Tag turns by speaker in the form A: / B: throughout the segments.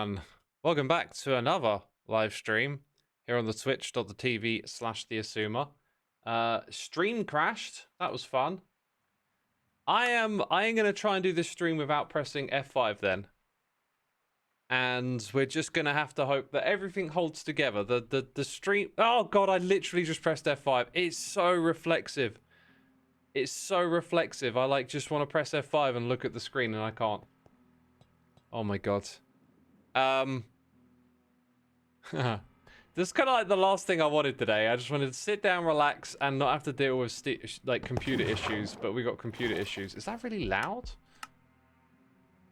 A: everyone, welcome back to another live stream here on the twitch.tv/the Xisuma. Stream crashed. That was fun. I am gonna try and do this stream without pressing F5 then. And we're just gonna have to hope that everything holds together. The stream, oh god, I literally just pressed F5. It's so reflexive. It's so reflexive. I like just want to press F5 and look at the screen and I can't. Oh my god. This is kind of like the last thing I wanted today. I just wanted to sit down, relax, and not have to deal with like computer issues. But we got computer issues. Is that really loud?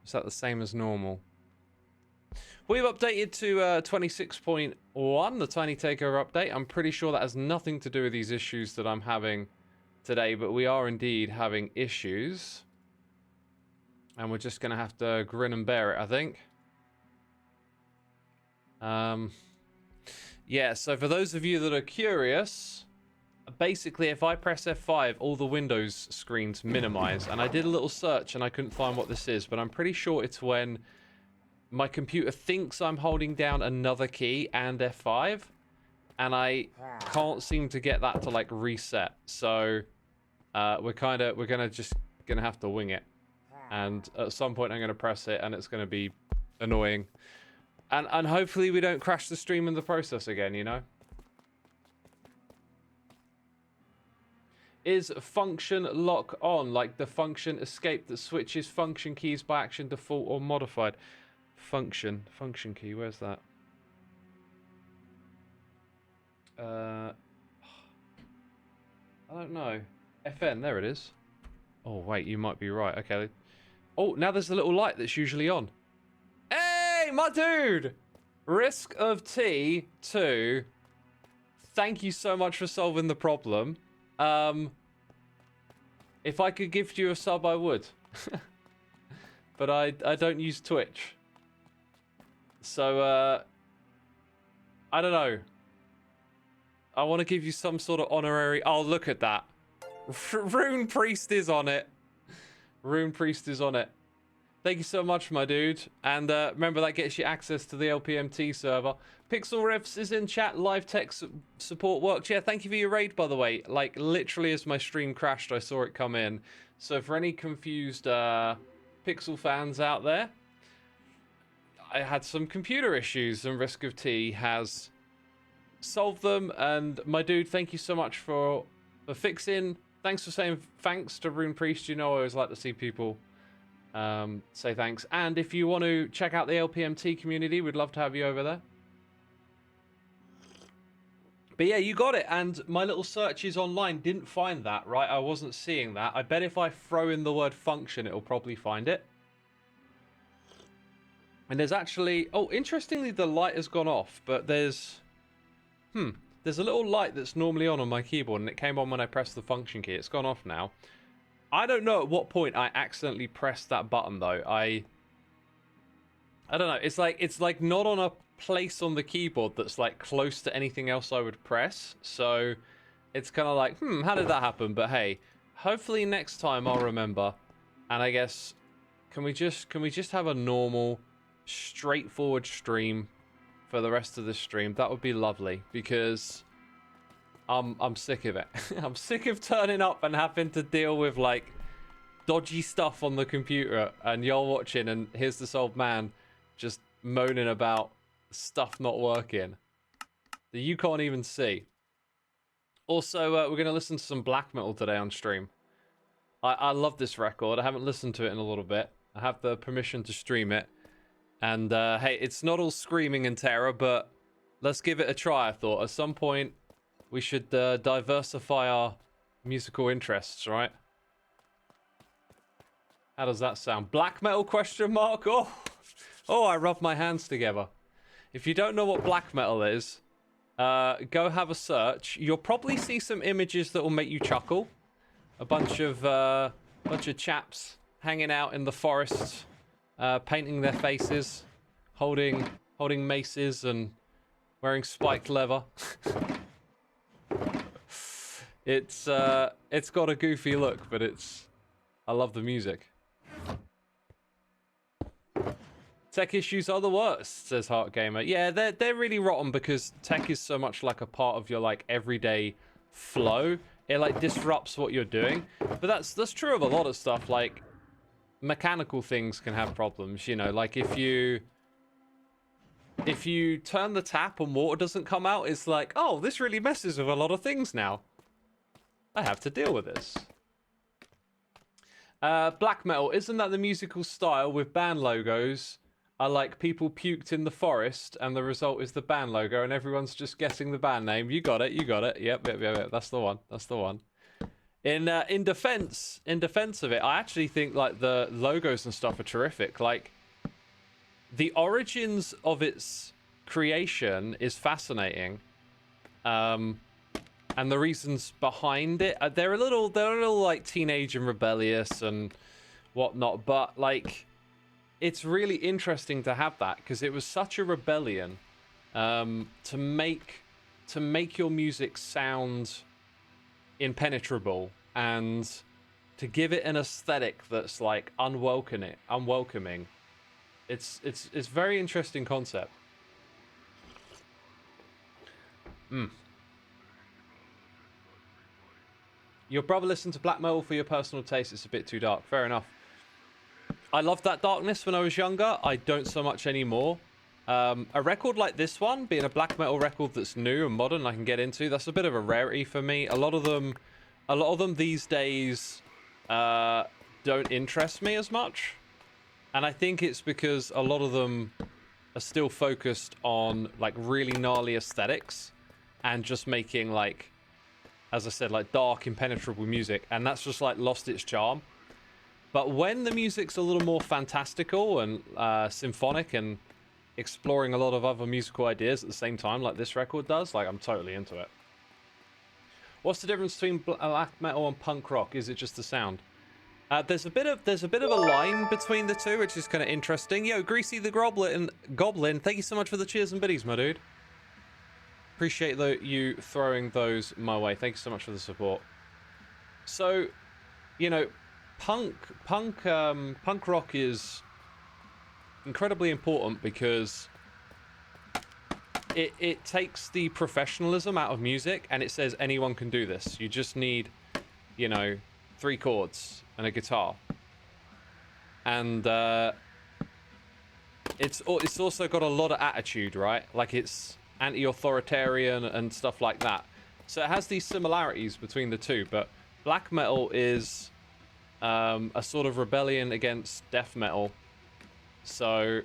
A: Is that the same as normal? We've updated to 26.1, the Tiny Takeover update. I'm pretty sure that has nothing to do with these issues that I'm having today, but we are indeed having issues. And we're just going to have to grin and bear it, I think. Yeah, so for those of you that are curious, basically if I press F5, all the Windows screens minimize. And I did a little search and I couldn't find what this is, but I'm pretty sure it's when my computer thinks I'm holding down another key and F5, and I can't seem to get that to like reset. So we're gonna have to wing it. And at some point I'm gonna press it and it's gonna be annoying. And hopefully we don't crash the stream in the process again, you know? Is function lock on, like the function escape that switches function keys by action default or modified? Function key, where's that? I don't know. FN, there it is. Oh wait, you might be right. Okay. Oh, now there's a little light that's usually on. Hey, my dude! Risk of T 2. Thank you so much for solving the problem. If I could gift you a sub, I would. But I don't use Twitch. So, I don't know. I want to give you some sort of honorary... Oh, look at that. Rune Priest is on it. Rune Priest is on it. Thank you so much, my dude. And remember, that gets you access to the LPMT server. Pixel Riffs is in chat. Live tech support works. Yeah, thank you for your raid, by the way. Like, literally as my stream crashed, I saw it come in. So for any confused Pixel fans out there, I had some computer issues and Risk of T has solved them. And my dude, thank you so much for fixing. Thanks for saying thanks to Rune Priest. You know I always like to see people say thanks. And if you want to check out the LPMT community, we'd love to have you over there. But yeah, you got it. And my little searches online didn't find that, right? I wasn't seeing that. I bet if I throw in the word function, it'll probably find it. And there's actually... Oh, interestingly, the light has gone off. But there's... There's a little light that's normally on my keyboard. And it came on when I pressed the function key. It's gone off now. I don't know at what point I accidentally pressed that button, though. I don't know. It's like not on a place on the keyboard that's like close to anything else I would press. So it's kind of like, how did that happen? But hey, hopefully next time I'll remember. And I guess can we just have a normal, straightforward stream for the rest of the stream? That would be lovely because I'm sick of it. I'm sick of turning up and having to deal with like dodgy stuff on the computer and y'all watching and here's this old man just moaning about stuff not working that you can't even see. Also, we're going to listen to some black metal today on stream. I love this record. I haven't listened to it in a little bit. I have the permission to stream it. And hey, it's not all screaming and terror, but let's give it a try, I thought. At some point, we should diversify our musical interests, right? How does that sound? Black metal question mark? Oh, I rub my hands together. If you don't know what black metal is, go have a search. You'll probably see some images that will make you chuckle. A bunch of chaps hanging out in the forest, painting their faces, holding maces and wearing spiked leather. It's got a goofy look, but I love the music. Tech issues are the worst, says Heart Gamer. Yeah, they're really rotten because tech is so much like a part of your like everyday flow. It like disrupts what you're doing. But that's true of a lot of stuff. Like mechanical things can have problems, you know, like if you turn the tap and water doesn't come out, it's like, oh, this really messes with a lot of things now. I have to deal with this. Black metal, isn't that the musical style with band logos are like people puked in the forest and the result is the band logo and everyone's just guessing the band name? You got it. Yep. That's the one. In defense of it, I actually think like the logos and stuff are terrific. Like the origins of its creation is fascinating. And the reasons behind it, they're a little like teenage and rebellious and whatnot, but like it's really interesting to have that because it was such a rebellion to make your music sound impenetrable and to give it an aesthetic that's like unwelcoming. It's very interesting concept. Your brother listened to black metal for your personal taste. It's a bit too dark. Fair enough. I loved that darkness when I was younger. I don't so much anymore. A record like this one, being a black metal record that's new and modern, I can get into. That's a bit of a rarity for me. A lot of them these days don't interest me as much, and I think it's because a lot of them are still focused on like really gnarly aesthetics and just making like, as I said, like dark, impenetrable music, and that's just like lost its charm. But when the music's a little more fantastical and symphonic and exploring a lot of other musical ideas at the same time, like this record does, like I'm totally into it. What's the difference between black metal and punk rock? Is it just the sound? There's a bit of a line between the two, which is kind of interesting. Yo, Greasy the Goblin, thank you so much for the cheers and biddies, my dude. Appreciate you throwing those my way. Thank you so much for the support. So, you know, punk rock is incredibly important because it takes the professionalism out of music and it says anyone can do this. You just need, you know, 3 chords and a guitar. And it's also got a lot of attitude, right? Like it's anti-authoritarian and stuff like that. So it has these similarities between the two, but black metal is a sort of rebellion against death metal. So,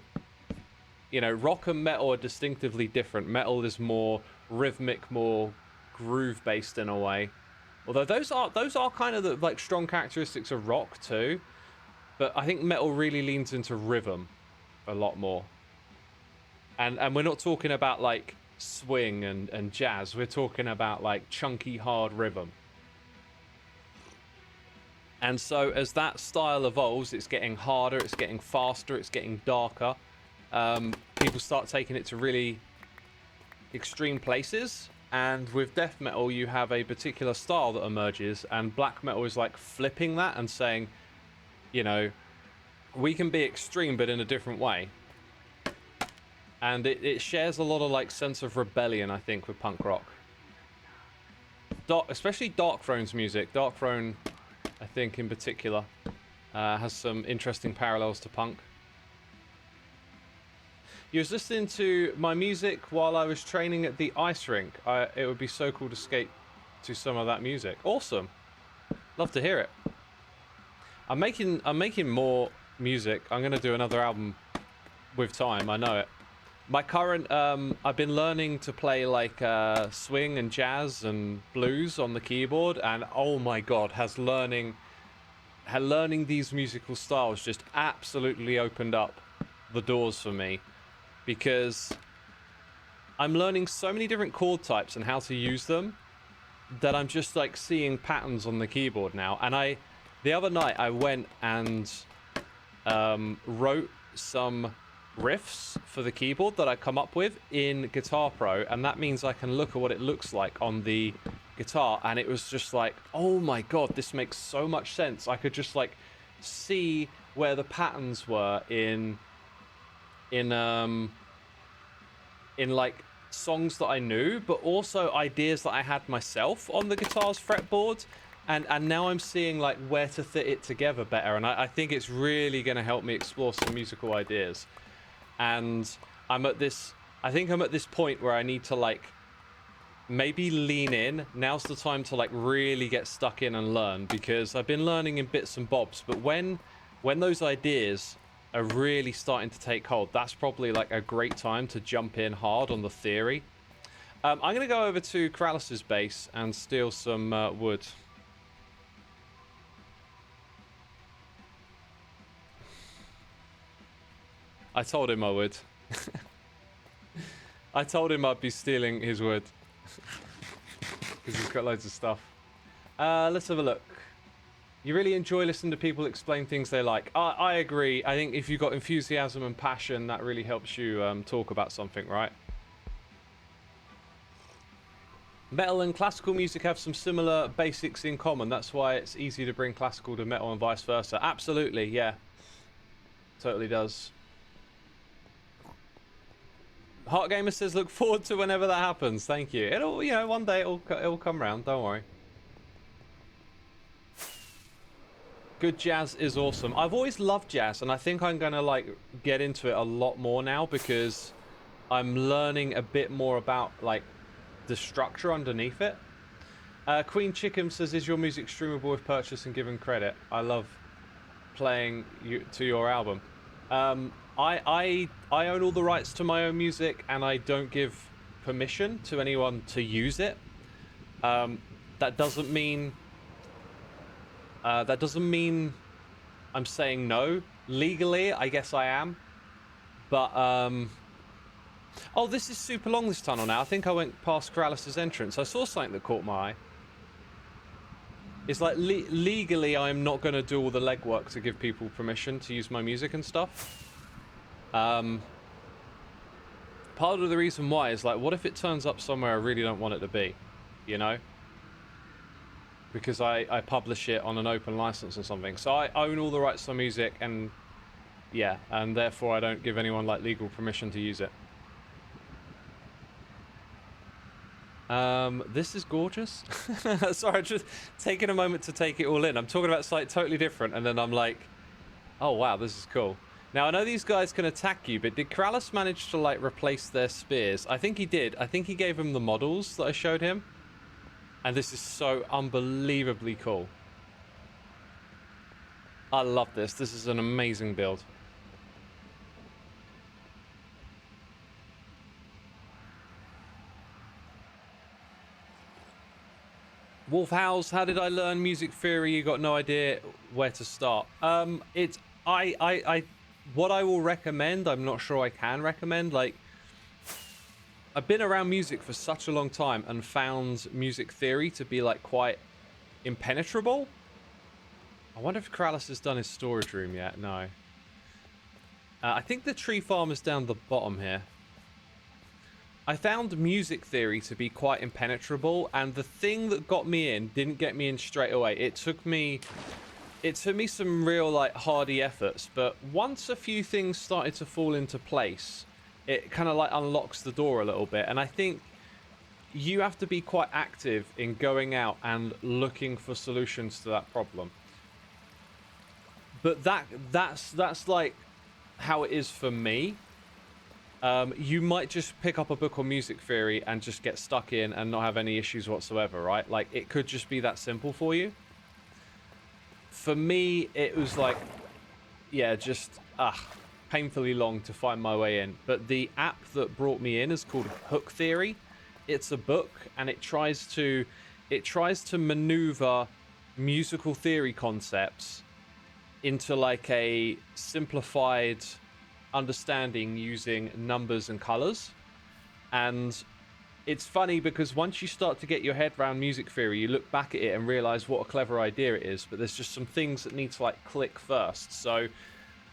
A: you know, rock and metal are distinctively different. Metal is more rhythmic, more groove based in a way. Although those are kind of the like strong characteristics of rock too. But I think metal really leans into rhythm a lot more. And we're not talking about like swing and jazz. We're talking about like chunky hard rhythm. And so as that style evolves, it's getting harder, it's getting faster, it's getting darker. People start taking it to really extreme places. And with death metal, you have a particular style that emerges. And black metal is like flipping that and saying, you know, we can be extreme, but in a different way. And it shares a lot of like sense of rebellion, I think, with punk rock. Especially Darkthrone music. Darkthrone, I think, in particular, has some interesting parallels to punk. You was listening to my music while I was training at the ice rink. It would be so cool to skate to some of that music. Awesome. Love to hear it. I'm making more music. I'm going to do another album with time. I know it. My current, I've been learning to play like swing and jazz and blues on the keyboard, and oh my god, has learning these musical styles just absolutely opened up the doors for me, because I'm learning so many different chord types and how to use them that I'm just like seeing patterns on the keyboard now. And the other night I went and wrote some riffs for the keyboard that I come up with in Guitar Pro, and that means I can look at what it looks like on the guitar, and it was just like, oh my god, this makes so much sense. I could just like see where the patterns were in in like songs that I knew, but also ideas that I had myself on the guitar's fretboard. And now I'm seeing like where to fit it together better. And I think it's really going to help me explore some musical ideas. And I think I'm at this point where I need to like maybe lean in. Now's the time to like really get stuck in and learn, because I've been learning in bits and bobs. But when those ideas are really starting to take hold, that's probably like a great time to jump in hard on the theory. I'm going to go over to Corralis's base and steal some wood. I told him I would. I told him I'd be stealing his wood. Because he's got loads of stuff. Let's have a look. You really enjoy listening to people explain things they like. I agree. I think if you've got enthusiasm and passion, that really helps you talk about something, right? Metal and classical music have some similar basics in common. That's why it's easy to bring classical to metal and vice versa. Absolutely, yeah. Totally does. Heart Gamer says, look forward to whenever that happens. Thank you. It'll, you know, one day it'll come around. Don't worry. Good jazz is awesome. I've always loved jazz, and I think I'm gonna like get into it a lot more now, because I'm learning a bit more about like the structure underneath it. Queen Chicken says, is your music streamable with purchase and given credit? I love playing to your album. I own all the rights to my own music, and I don't give permission to anyone to use it. That doesn't mean I'm saying no. Legally, I guess I am. But oh, this is super long, this tunnel now. I think I went past Corralis's entrance. I saw something that caught my eye. It's like legally, I'm not going to do all the legwork to give people permission to use my music and stuff. Part of the reason why is like, what if it turns up somewhere I really don't want it to be, you know? Because I publish it on an open license or something. So I own all the rights to music, and yeah, and therefore I don't give anyone like legal permission to use it. This is gorgeous. Sorry, I'm just taking a moment to take it all in. I'm talking about something totally different, and then I'm like, oh wow, this is cool. Now, I know these guys can attack you, but did Corralis manage to like replace their spears? I think he did. I think he gave him the models that I showed him. And this is so unbelievably cool. I love this. This is an amazing build. Wolf Howls, how did I learn music theory? You got no idea where to start. What I will recommend, I'm not sure I can recommend, like, I've been around music for such a long time and found music theory to be like quite impenetrable. I wonder if Corralis has done his storage room yet. No. I think the tree farm is down the bottom here. I found music theory to be quite impenetrable, and the thing that got me in didn't get me in straight away. It took me some real like hardy efforts, but once a few things started to fall into place, it kind of like unlocks the door a little bit. And I think you have to be quite active in going out and looking for solutions to that problem. But that's like how it is for me. You might just pick up a book on music theory and just get stuck in and not have any issues whatsoever, right? Like, it could just be that simple for you. For me, it was like, yeah, just painfully long to find my way in. But the app that brought me in is called Hook Theory. It's a book, and it tries to maneuver musical theory concepts into like a simplified understanding using numbers and colors. And it's funny because once you start to get your head around music theory, you look back at it and realize what a clever idea it is, but there's just some things that need to like click first. So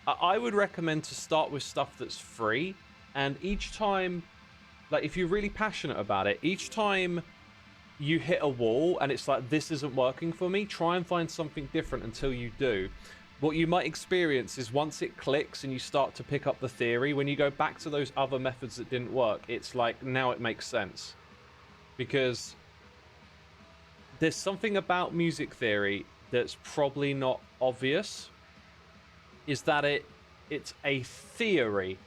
A: I would recommend to start with stuff that's free, and each time, like, if you're really passionate about it, each time you hit a wall and it's like, this isn't working for me, try and find something different until you do. what you might experience is once it clicks and you start to pick up the theory, when you go back to those other methods that didn't work, it's like now it makes sense. Because there's something about music theory that's probably not obvious, is that it's a theory,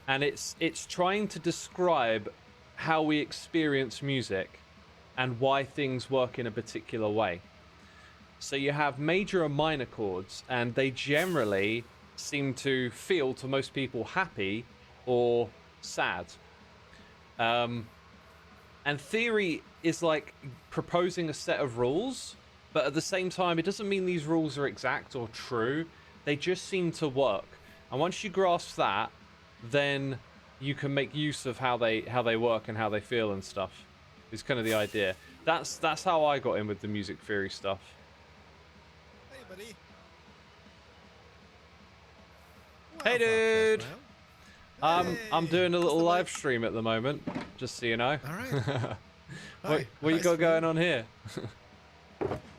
A: and it's trying to describe how we experience music and why things work in a particular way. So you have major and minor chords, and they generally seem to feel to most people happy or sad. And theory is like proposing a set of rules, but at the same time, it doesn't mean these rules are exact or true. They just seem to work. And once you grasp that, then you can make use of how they work and how they feel and stuff. Is kind of the idea. That's how I got in with the music theory stuff.
B: Hey, buddy.
A: Hey, dude. I'm doing a little live
B: like...
A: stream at the moment, just so you know.
B: All right.
A: What you got going on here?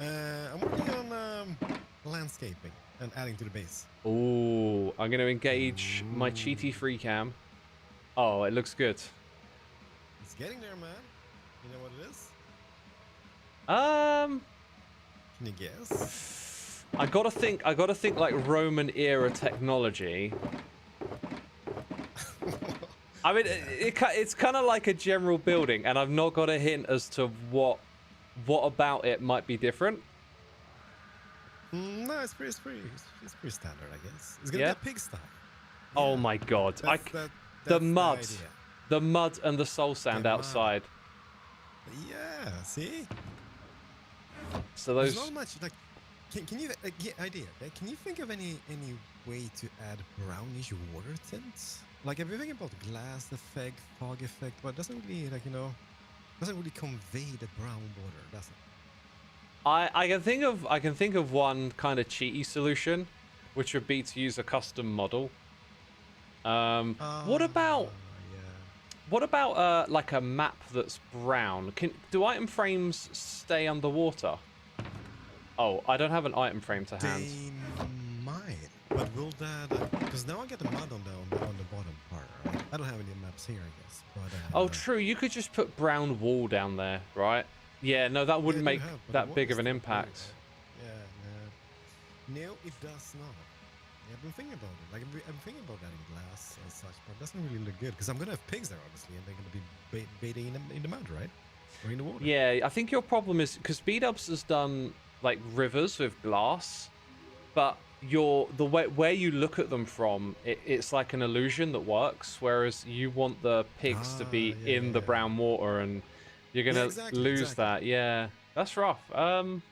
B: I'm working on landscaping and adding to the base.
A: Ooh, I'm going to engage my cheaty free cam. Oh, it looks good.
B: It's getting there, man. You know what it is? Can you guess?
A: I gotta think like Roman era technology. I mean, it's kind of like a general building, and I've not got a hint as to what about it might be different.
B: No, it's pretty standard, I guess. It's gonna be a pigsty. Yeah.
A: Oh my god! The mud and the soul sand outside.
B: Yeah, see.
A: So those.
B: There's not much like. Can you get idea? Can you think of any way to add brownish water tints? Like, if you think about glass effect, fog effect, but it doesn't really doesn't really convey the brown water, does it?
A: I can think of one kind of cheaty solution, which would be to use a custom model. What about like a map that's brown? Do item frames stay underwater? Oh, I don't have an item frame to hand.
B: They might, but will that? Because now I get the mud on the bottom part. Right? I don't have any maps here, I guess. But
A: oh, true. You could just put brown wall down there, right? Yeah, no, that wouldn't make that big of an impact.
B: No, it does not. Yeah, I've been thinking about it. Like, I'm thinking about adding glass and such, but it doesn't really look good because I'm gonna have pigs there, obviously, and they're gonna be bathing in the mud, right? Or in the water.
A: Yeah, I think your problem is because Bdubs has done like rivers with glass, but the way where you look at them from, it's like an illusion that works, whereas you want the pigs to be in the brown water, and you're gonna lose that. Yeah, that's rough. I'm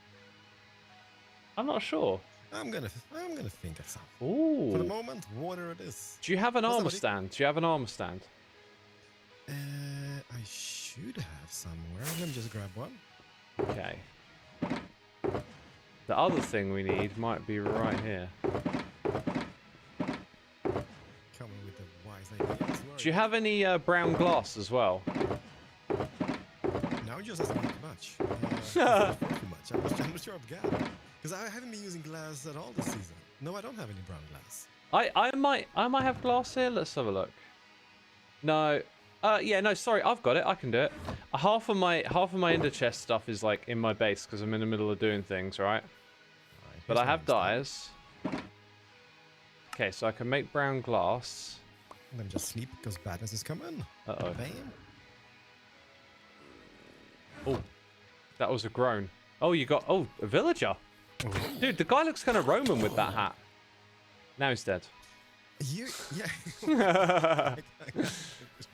A: not sure.
B: I'm gonna think of something.
A: Ooh.
B: For the moment, water it is.
A: Do you have an armor stand? Do you have an armor stand?
B: I should have somewhere. Let me just grab one.
A: Okay. The other thing we need might be right here.
B: Coming with the wise ideas.
A: Do you have any brown glass as well?
B: Now just asking too much. Too much. I'm not sure I've got it. Because I haven't been using glass at all this season. No, I don't have any brown glass.
A: I might have glass here. Let's have a look. No. Yeah, no, sorry, I've got it. I can do it. Half of my ender chest stuff is like in my base because I'm in the middle of doing things, right? But I have dyes. Okay, so I can make brown glass.
B: Let me just sleep because badness is coming.
A: Uh-oh.
B: Bam.
A: Oh, that was a groan. Oh, you got... Oh, a villager. Dude, the guy looks kind of Roman with that hat. Now he's dead.
B: Yeah. There's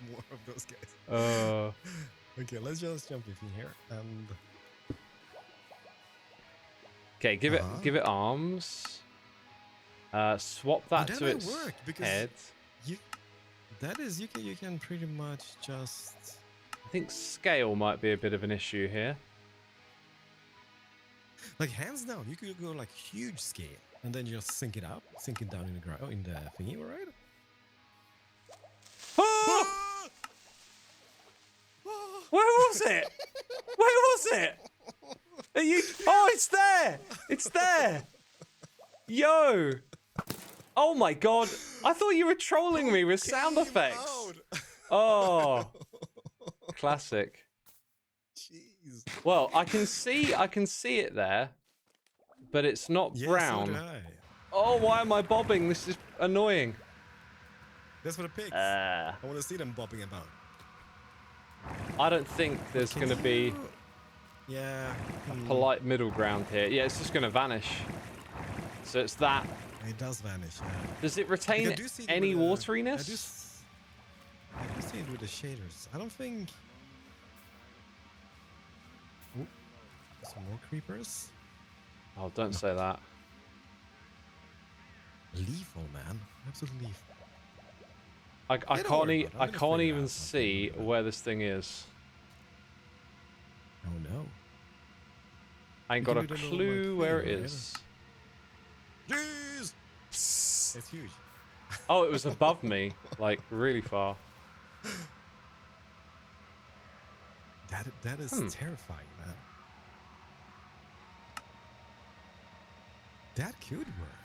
B: more of those guys. Okay, let's just jump in here and...
A: Okay, give it arms. Swap that to its head.
B: You can pretty much just...
A: I think scale might be a bit of an issue here.
B: Like, hands down, you could go like huge scale and then just sink it down in the ground, in the thingy, right?
A: Ah! Where was it? Where was it? Are you? Oh, it's there! It's there! Yo! Oh my god! I thought you were trolling me with sound effects. Oh, classic.
B: Jeez.
A: Well, I can see it there, but it's not
B: Yeah,
A: brown.
B: so do I.
A: Oh, why am I bobbing? This is annoying.
B: That's for the pigs. I want to see them bobbing about.
A: I don't think there's going to be
B: a
A: polite middle ground here. Yeah, it's just going to vanish. So it's that.
B: It does vanish. Yeah.
A: Does it retain any wateriness?
B: I do see it with the shaders. I don't think. Ooh, some more creepers.
A: Oh, don't say that.
B: Lethal, man. Absolutely lethal.
A: I can't even see where this thing is.
B: Oh no.
A: I ain't got a clue where it is.
B: Jeez! It's huge.
A: Oh, it was above me, like really far.
B: That is terrifying, man. That could work.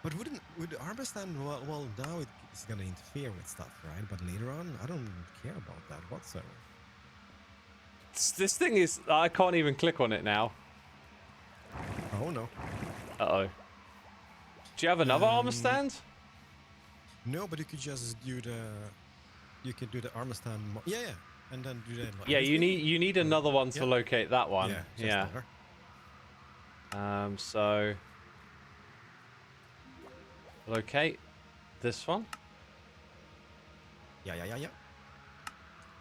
B: But would armor stand, well now it's gonna interfere with stuff, right? But later on, I don't care about that whatsoever.
A: This thing is, I can't even click on it now.
B: Oh no.
A: Uh-oh. Do you have another armor stand?
B: No, but you could just do the armor stand. Yeah, and then do that.
A: Yeah, you need another one to locate that one.
B: Yeah.
A: So locate this one.
B: Yeah.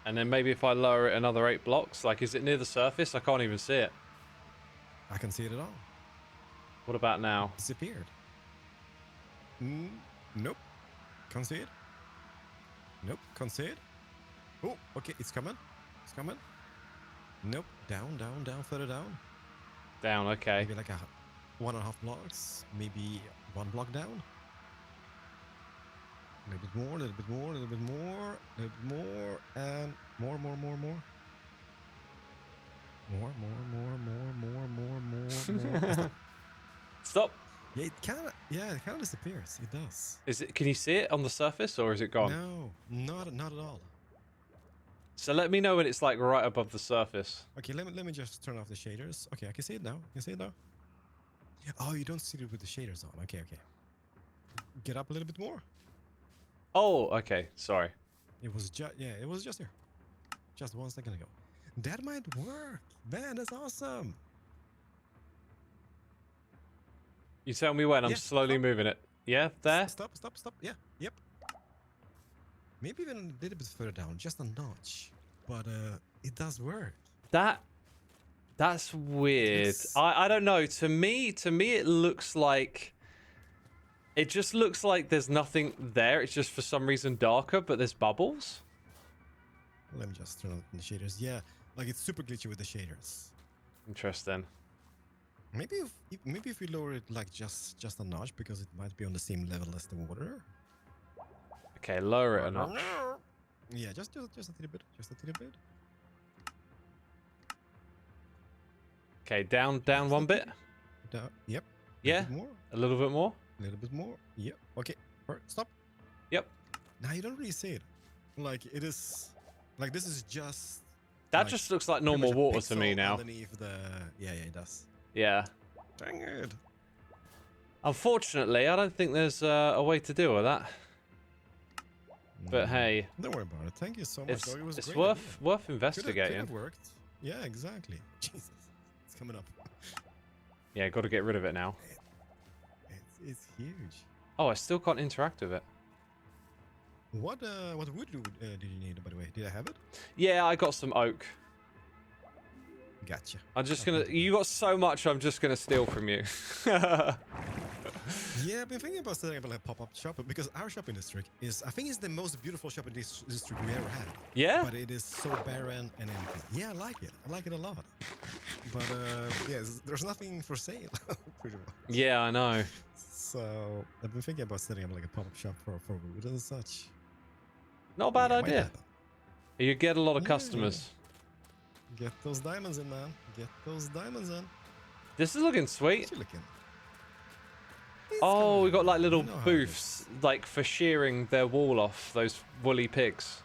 A: And then maybe if I lower it another 8 blocks, like, is it near the surface? I can't even see it.
B: I can see it at all.
A: What about now?
B: Disappeared. Nope. Can't see it. Nope. Can't see it. Oh, okay. It's coming. Nope. Down, further down.
A: Down, okay.
B: Maybe like 1.5 blocks. Maybe 1 block down. A little bit more, and more. More.
A: Stop.
B: Yeah, it kind of disappears. It does.
A: Is it? Can you see it on the surface, or is it gone?
B: No, not at all.
A: So let me know when it's like right above the surface.
B: Okay, let me just turn off the shaders. Okay, I can see it now. Oh, you don't see it with the shaders on. Okay. Get up a little bit more.
A: Oh, okay. Sorry.
B: It was just here. Just 1 second ago. That might work. Man, that's awesome.
A: You tell me when. I'm slowly moving it. Yeah, there?
B: Stop. Yeah, yep. Maybe even a little bit further down, just a notch. But it does work.
A: That's weird. I don't know. To me it looks like... It just looks like there's nothing there. It's just for some reason darker, but there's bubbles.
B: Let me just turn on the shaders. Yeah, like it's super glitchy with the shaders.
A: Interesting.
B: Maybe if we lower it like just a notch, because it might be on the same level as the water.
A: Okay, lower it a notch.
B: Yeah, just a little bit.
A: Okay, down one bit.
B: Down. Yep.
A: Yeah. A little bit more.
B: A little bit more. Yep. Okay. Stop.
A: Yep.
B: Now you don't really see it. Like it is. Like this is just.
A: That just looks like normal water to me now.
B: Underneath the. Yeah, it does.
A: Yeah.
B: Dang it.
A: Unfortunately, I don't think there's a way to deal with that. But hey,
B: don't worry about it. Thank you so much.
A: It's worth investigating.
B: Could have worked. Yeah, exactly. Jesus, it's coming up.
A: Yeah, got to get rid of it now.
B: It's huge.
A: Oh, I still can't interact with it.
B: What wood did you need, by the way? Did I have it?
A: Yeah, I got some oak.
B: Gotcha.
A: I'm just gonna. You got so much. I'm just gonna steal from you.
B: Yeah, I've been thinking about setting up a pop-up shop, because our shopping district is, I think, it's the most beautiful shopping district we ever had.
A: Yeah.
B: But it is so barren and empty. Yeah, I like it. I like it a lot. But yeah, there's nothing for sale, pretty much.
A: Yeah, I know.
B: So I've been thinking about setting up like a pop-up shop for wood and such.
A: Not a bad idea. You get a lot of customers.
B: Get those diamonds in, man. Get those diamonds in.
A: This is looking sweet.
B: What's looking?
A: Oh, we got like little
B: You know how it
A: booths, like for shearing their wool off those woolly pigs.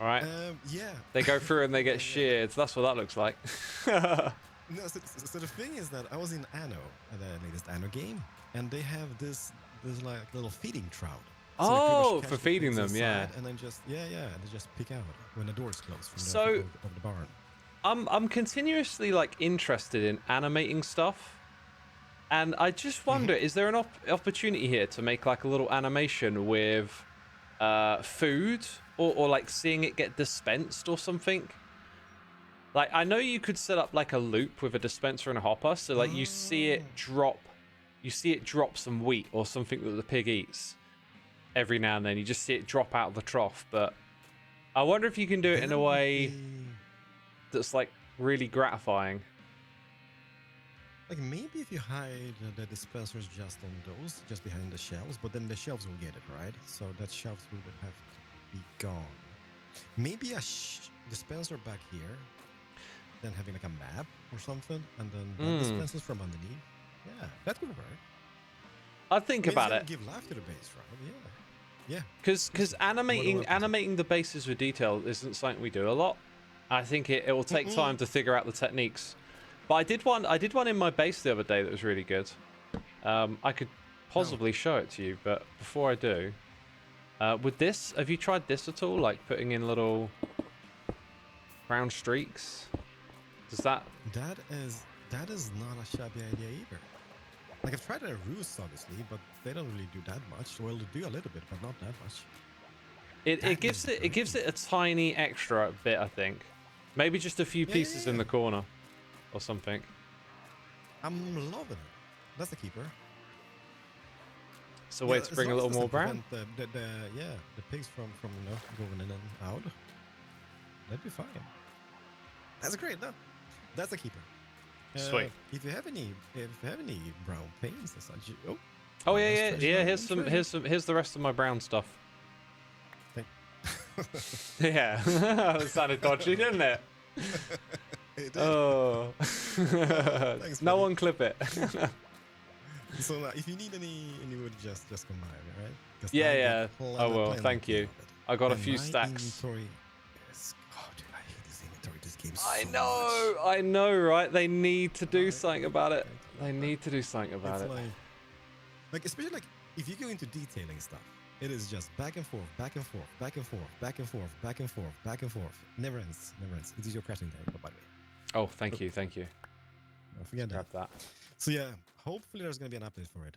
A: All right.
B: Yeah.
A: They go through and they
B: Yeah,
A: get
B: yeah.
A: sheared. That's what that looks like.
B: No, so the thing is that I was in Anno, the latest Anno game, and they have this like little feeding trout. So they pretty much
A: Oh,
B: catch
A: for
B: the
A: feeding
B: pigs
A: them, yeah.
B: inside, and then just and they just pick out when the door's closed from
A: So-
B: the of the barn.
A: I'm continuously like interested in animating stuff, and I just wonder, is there an opportunity here to make like a little animation with food or like seeing it get dispensed or something? Like I know you could set up like a loop with a dispenser and a hopper, so like you see it drop some wheat or something that the pig eats every now and then. You just see it drop out of the trough, but I wonder if you can do it in a way that's like really gratifying.
B: Like maybe if you hide the dispensers just on those, just behind the shelves, but then the shelves will get it, right? So that shelves would have to be gone. Maybe a dispenser back here, then having like a map or something, and then dispensers from underneath. Yeah, that could work.
A: I'd think about it.
B: Give life to the base, right? Yeah.
A: Because animating the bases with detail isn't something we do a lot. I think it will take time to figure out the techniques. But I did one in my base the other day that was really good. I could possibly show it to you, but before I do, with this, have you tried this at all? Like putting in little brown streaks? Does that?
B: That is not a shabby idea either. Like I've tried it at Roost, obviously, but they don't really do that much. Well, they do a little bit, but not that much.
A: It gives it a tiny extra bit, I think. Maybe just a few pieces in the corner, or something.
B: I'm loving it. That's the keeper.
A: It's a way to bring a little more brown.
B: The pigs from going in and out. That'd be fine. That's great. No, that's a keeper.
A: Sweet.
B: If you have any brown paints and such,
A: Oh yeah. Here's the rest of my brown stuff. Yeah, that sounded dodgy, didn't it?
B: It did.
A: Oh,
B: thanks,
A: no
B: buddy.
A: one clip it.
B: So if you need any wood, just come by, right?
A: Yeah. Oh well, thank you. I got a few stacks.
B: Inventory is, dude, I hate this inventory. This game.
A: I know, right? They need to do something about it. They need to do something about it.
B: Like especially like if you go into detailing stuff, it is just back and forth, back and forth, back and forth, back and forth, back and forth, back and forth. Never ends. It is your crafting table, by the way.
A: Oh, thank you.
B: Don't forget
A: Grab that.
B: So yeah, hopefully there's gonna be an update for it.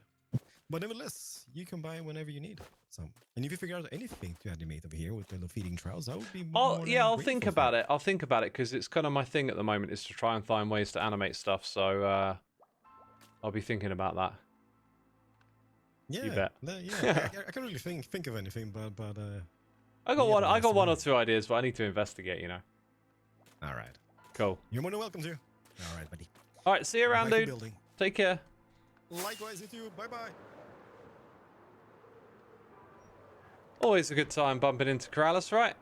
B: But nevertheless, you can buy whenever you need. So, and if you figure out anything to animate over here with the little feeding trials, I would be
A: I'll think about it. I'll think about it because it's kind of my thing at the moment is to try and find ways to animate stuff. So I'll be thinking about that.
B: Yeah,
A: you bet.
B: Yeah, I can't really think of anything, but
A: I got one or two ideas, but I need to investigate.
B: All right.
A: Cool.
B: You're more than welcome to. All right, buddy.
A: All right, see you around, dude.
B: Building.
A: Take care.
B: Likewise, you too. Bye bye.
A: Always a good time bumping into Keralis, right?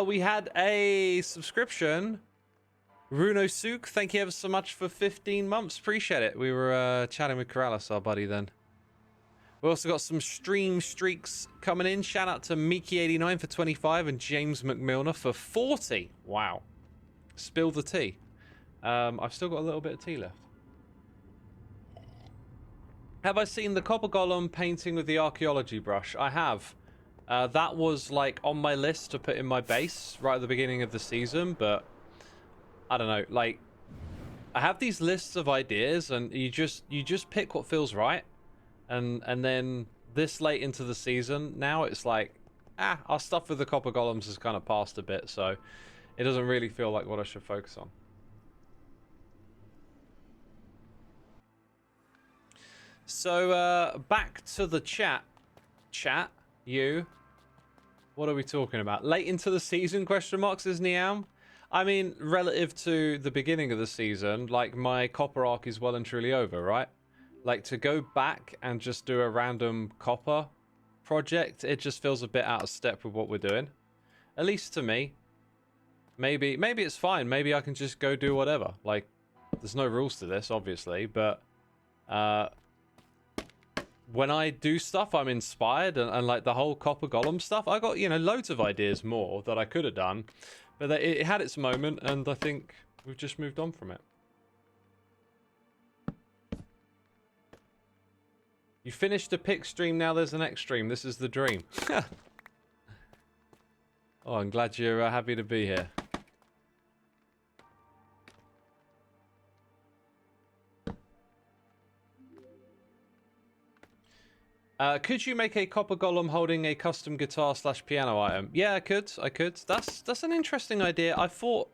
A: We had a subscription. Runo Suk, thank you ever so much for 15 months. Appreciate it. We were chatting with Keralis, our buddy, then. We also got some stream streaks coming in. Shout out to Miki89 for 25 and James McMilner for 40. Wow. Spill the tea. I've still got a little bit of tea left. Have I seen the Copper Golem painting with the archaeology brush? I have. That was like on my list to put in my base right at the beginning of the season, but I don't know. Like, I have these lists of ideas, and you just pick what feels right, and then this late into the season, now it's like, our stuff with the Copper Golems has kind of passed a bit, so it doesn't really feel like what I should focus on. So, back to the chat. Chat, you. What are we talking about? Late into the season, question marks, is Niam? I mean, relative to the beginning of the season, like, my copper arc is well and truly over, right? Like, to go back and just do a random copper project, it just feels a bit out of step with what we're doing. At least to me. Maybe it's fine. Maybe I can just go do whatever. Like, there's no rules to this, obviously, but When I do stuff, I'm inspired, and like the whole Copper Golem stuff, I got, you know, loads of ideas more that I could have done, but it had its moment, and I think we've just moved on from it. You finished a pick stream, now there's an X stream. This is the dream. Oh, I'm glad you're happy to be here. Could you make a Copper Golem holding a custom guitar / piano item? Yeah, I could. That's an interesting idea. I thought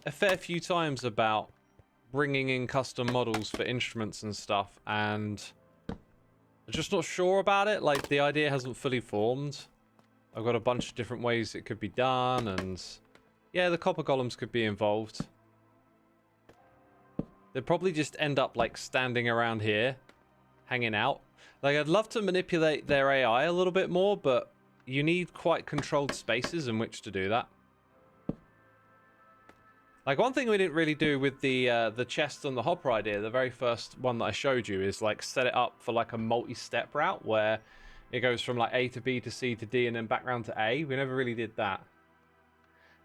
A: a fair few times about bringing in custom models for instruments and stuff, and I'm just not sure about it. Like, the idea hasn't fully formed. I've got a bunch of different ways it could be done, and yeah, the Copper Golems could be involved. They'd probably just end up like standing around here, hanging out. Like, I'd love to manipulate their AI a little bit more, but you need quite controlled spaces in which to do that. Like, one thing we didn't really do with the chest and the hopper idea, the very first one that I showed you, is like set it up for like a multi-step route where it goes from like A to B to C to D and then back round to A. We never really did that.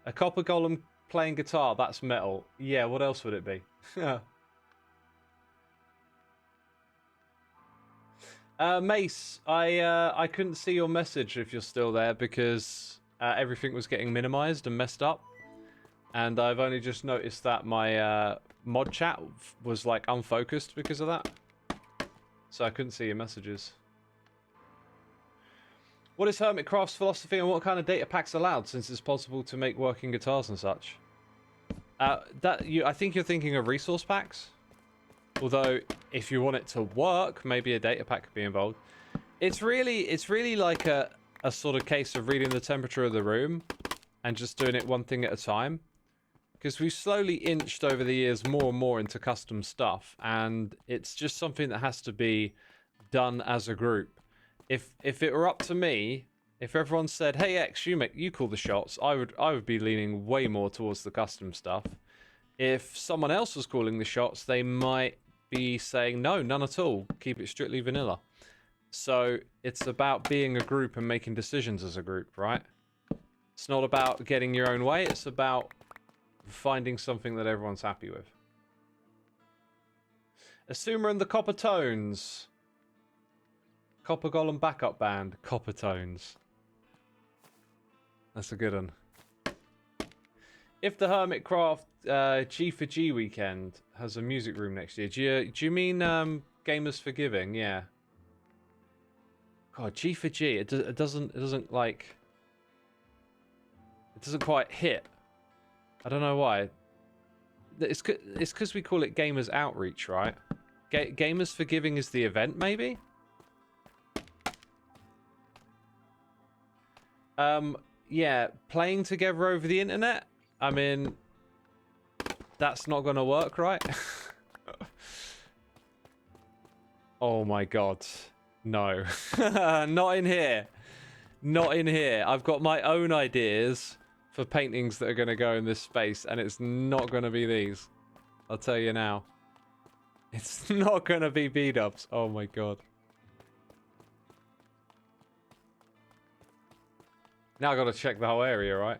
A: A Copper Golem playing guitar, that's metal. Yeah, what else would it be? Mace, I couldn't see your message if you're still there because everything was getting minimized and messed up. And I've only just noticed that my mod chat was like unfocused because of that. So I couldn't see your messages. What is Hermitcraft's philosophy and what kind of data packs allowed, since it's possible to make working guitars and such? I think you're thinking of resource packs. Although, if you want it to work, maybe a data pack could be involved. It's really like a sort of case of reading the temperature of the room and just doing it one thing at a time. Because we've slowly inched over the years more and more into custom stuff, and it's just something that has to be done as a group. If it were up to me, if everyone said, "Hey X, you call the shots," I would be leaning way more towards the custom stuff. If someone else was calling the shots, they might be saying, "No, none at all. Keep it strictly vanilla." So it's about being a group and making decisions as a group, right? It's not about getting your own way. It's about finding something that everyone's happy with. Xisuma and the Copper Tones. Copper Golem backup band. Copper Tones. That's a good one. If the Hermitcraft G for G weekend has a music room next year, do you mean Gamers for Giving? Yeah. God, G for G. It doesn't like. It doesn't quite hit. I don't know why. It's because we call it Gamers Outreach, right? Gamers for Giving is the event, maybe? Yeah, playing together over the internet? I mean, that's not going to work, right? Oh my god. No. Not in here. Not in here. I've got my own ideas for paintings that are going to go in this space, and it's not going to be these. I'll tell you now. It's not going to be Bdubs. Oh my god. Now I've got to check the whole area, right?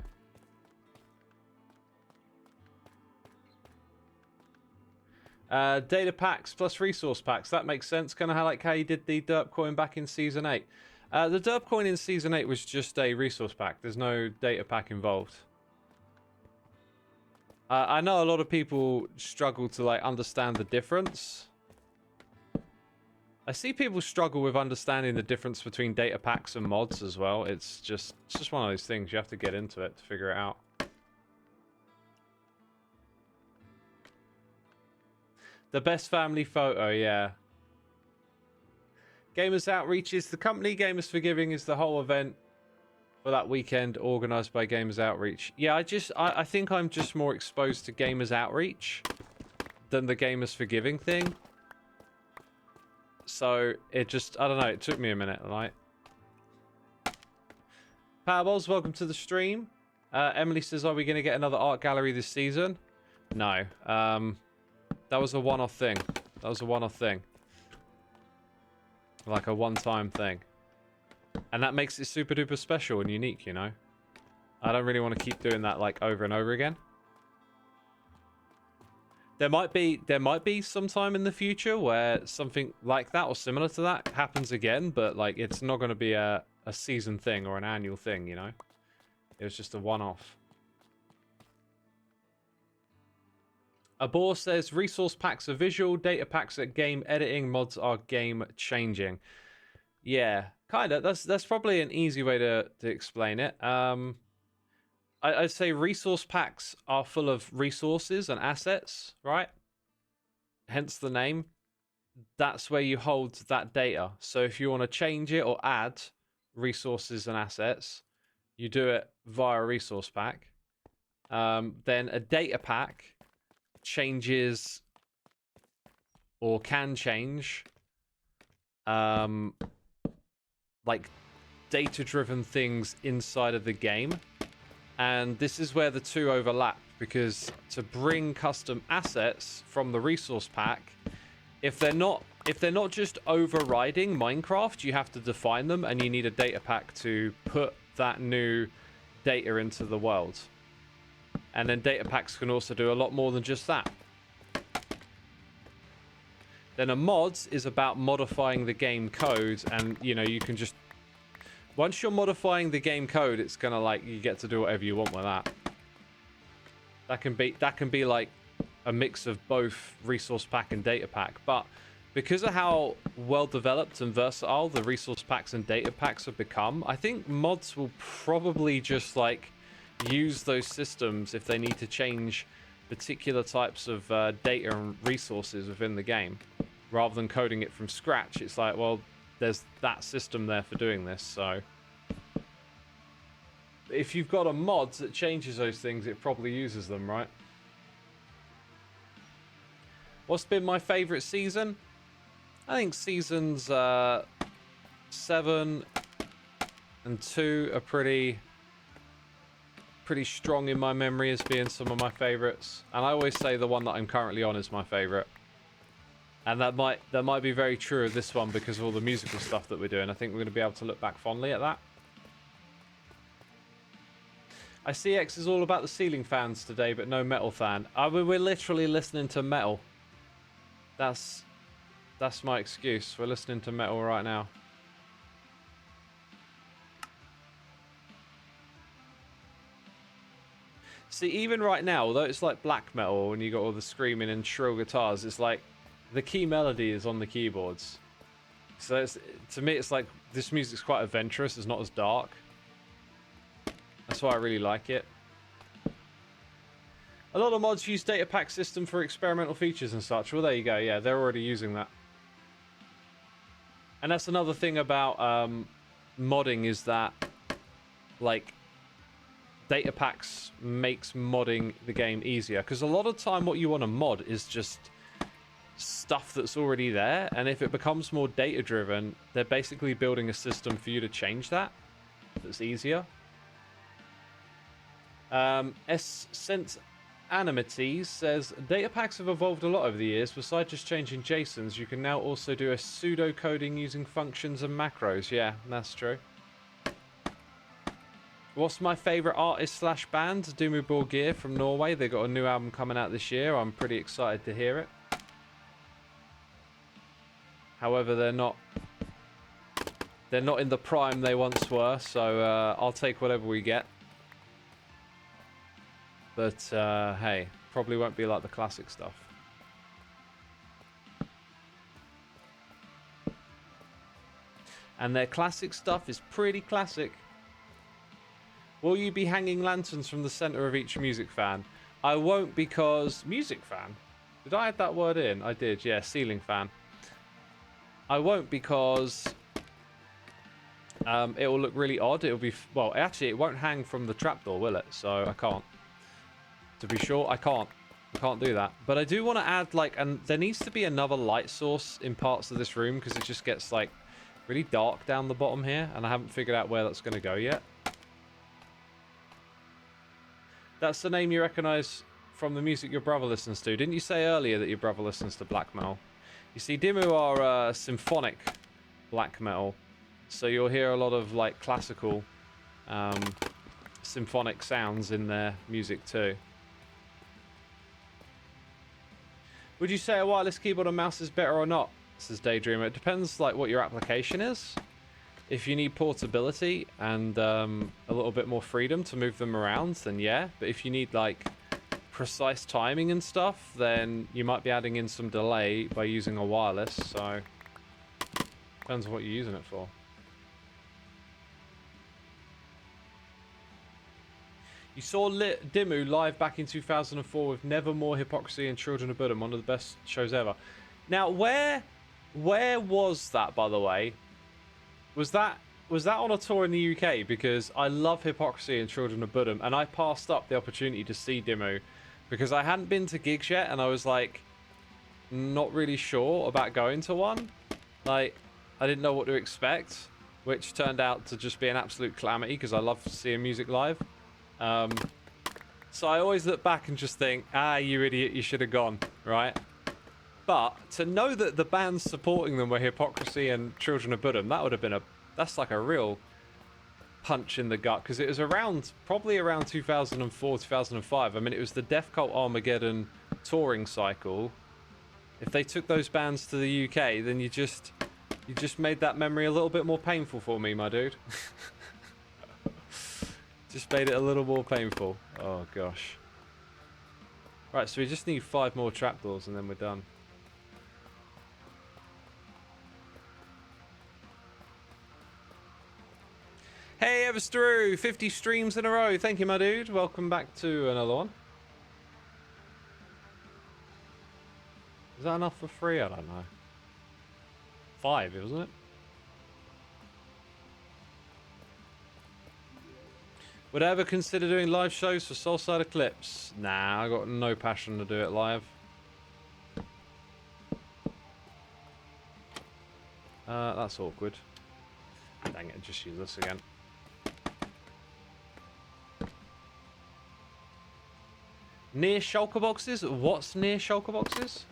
A: Data packs plus resource packs. That makes sense. Kind of like how you did the derp coin back in Season 8. The derp coin in Season 8 was just a resource pack. There's no data pack involved. I know a lot of people struggle to like understand the difference. I see people struggle with understanding the difference between data packs and mods as well. It's just one of those things. You have to get into it to figure it out. The best family photo, yeah. Gamers Outreach is the company. Gamers for Giving is the whole event for that weekend, organised by Gamers Outreach. Yeah, I think I'm just more exposed to Gamers Outreach than the Gamers for Giving thing. So it just, I don't know, it took me a minute, right? Powerballs, welcome to the stream. Emily says, are we going to get another art gallery this season? No. That was a one-off thing. That was a one-off thing. Like a one-time thing. And that makes it super duper special and unique, you know? I don't really want to keep doing that like over and over again. There might be some time in the future where something like that or similar to that happens again, but like it's not going to be a season thing or an annual thing, you know? It was just a one-off. Abor says resource packs are visual, data packs are game editing, mods are game changing. Yeah, kind of. That's probably an easy way to explain it. I'd say resource packs are full of resources and assets, right? Hence the name. That's where you hold that data. So if you want to change it or add resources and assets, you do it via a resource pack. Then a data pack changes or can change like data-driven things inside of the game. And this is where the two overlap, because to bring custom assets from the resource pack, if they're not just overriding Minecraft, you have to define them, and you need a data pack to put that new data into the world. And then data packs can also do a lot more than just that. Then a mods is about modifying the game code, and you know, you can just, once you're modifying the game code, it's gonna like, you get to do whatever you want with that. That can be like a mix of both resource pack and data pack, but because of how well developed and versatile the resource packs and data packs have become, I think mods will probably just like use those systems if they need to change particular types of data and resources within the game, rather than coding it from scratch. It's like, well, there's that system there for doing this, so if you've got a mod that changes those things, it probably uses them, right? What's been my favorite season? I think seasons 7 and 2 are pretty strong in my memory as being some of my favorites, and I always say the one that I'm currently on is my favorite. And that might be very true of this one because of all the musical stuff that we're doing. I think we're going to be able to look back fondly at that. I see X is all about the ceiling fans today, but no metal fan. We're literally listening to metal. That's my excuse. We're listening to metal right now. See, even right now, although it's like black metal when you got all the screaming and shrill guitars, it's like the key melody is on the keyboards. So to me, it's like this music's quite adventurous. It's not as dark. That's why I really like it. A lot of mods use data pack system for experimental features and such. Well, there you go. Yeah, they're already using that. And that's another thing about modding, is that like data packs makes modding the game easier, because a lot of time what you want to mod is just stuff that's already there, and if it becomes more data driven, they're basically building a system for you to change that that's easier. Sent Animities says data packs have evolved a lot over the years. Besides just changing JSONs, you can now also do a pseudo coding using functions and macros. Yeah, that's true. What's my favorite artist slash band? Dumu Borgir from Norway. They got a new album coming out this year. I'm pretty excited to hear it. However, they're not in the prime they once were, so I'll take whatever we get. But hey, probably won't be like the classic stuff. And their classic stuff is pretty classic. Will you be hanging lanterns from the center of each music fan? I won't, because music fan? Did I add that word in? I did, yeah, ceiling fan. I won't, because it will look really odd. It'll be, well, actually it won't hang from the trapdoor, will it? So I can't. To be sure, I can't do that. But I do want to add, like, and there needs to be another light source in parts of this room, because it just gets like really dark down the bottom here, and I haven't figured out where that's going to go yet. That's the name you recognize from the music your brother listens to. Didn't you say earlier that your brother listens to black metal? You see, Dimu are symphonic black metal. So you'll hear a lot of like classical symphonic sounds in their music too. Would you say a wireless keyboard and mouse is better or not? Says Daydreamer. It depends like what your application is. If you need portability and a little bit more freedom to move them around, then yeah. But if you need like precise timing and stuff, then you might be adding in some delay by using a wireless. So depends on what you're using it for. You saw Dimmu live back in 2004 with Nevermore, Hypocrisy, and Children of Bodom, one of the best shows ever. Now, where was that, by the way? Was that on a tour in the UK? Because I love Hypocrisy and Children of Bodom, and I passed up the opportunity to see Dimmu because I hadn't been to gigs yet, and I was like, not really sure about going to one. Like, I didn't know what to expect, which turned out to just be an absolute calamity because I love seeing music live. So I always look back and just think, you idiot, you should have gone, right? But to know that the bands supporting them were Hypocrisy and Children of Bodom, that would have been that's like a real punch in the gut, because it was probably around 2004, 2005. I mean, it was the Death Cult Armageddon touring cycle. If they took those bands to the UK, then you just made that memory a little bit more painful for me, my dude. Just made it a little more painful. Oh, gosh. Right, so we just need 5 more trapdoors and then we're done. Hey, Everstrew! 50 streams in a row. Thank you, my dude. Welcome back to another one. Is that enough for free? I don't know. 5, wasn't it? Would I ever consider doing live shows for Soulside Eclipse? Nah, I got no passion to do it live. That's awkward. Dang it, just use this again. Near shulker boxes? What's near shulker boxes?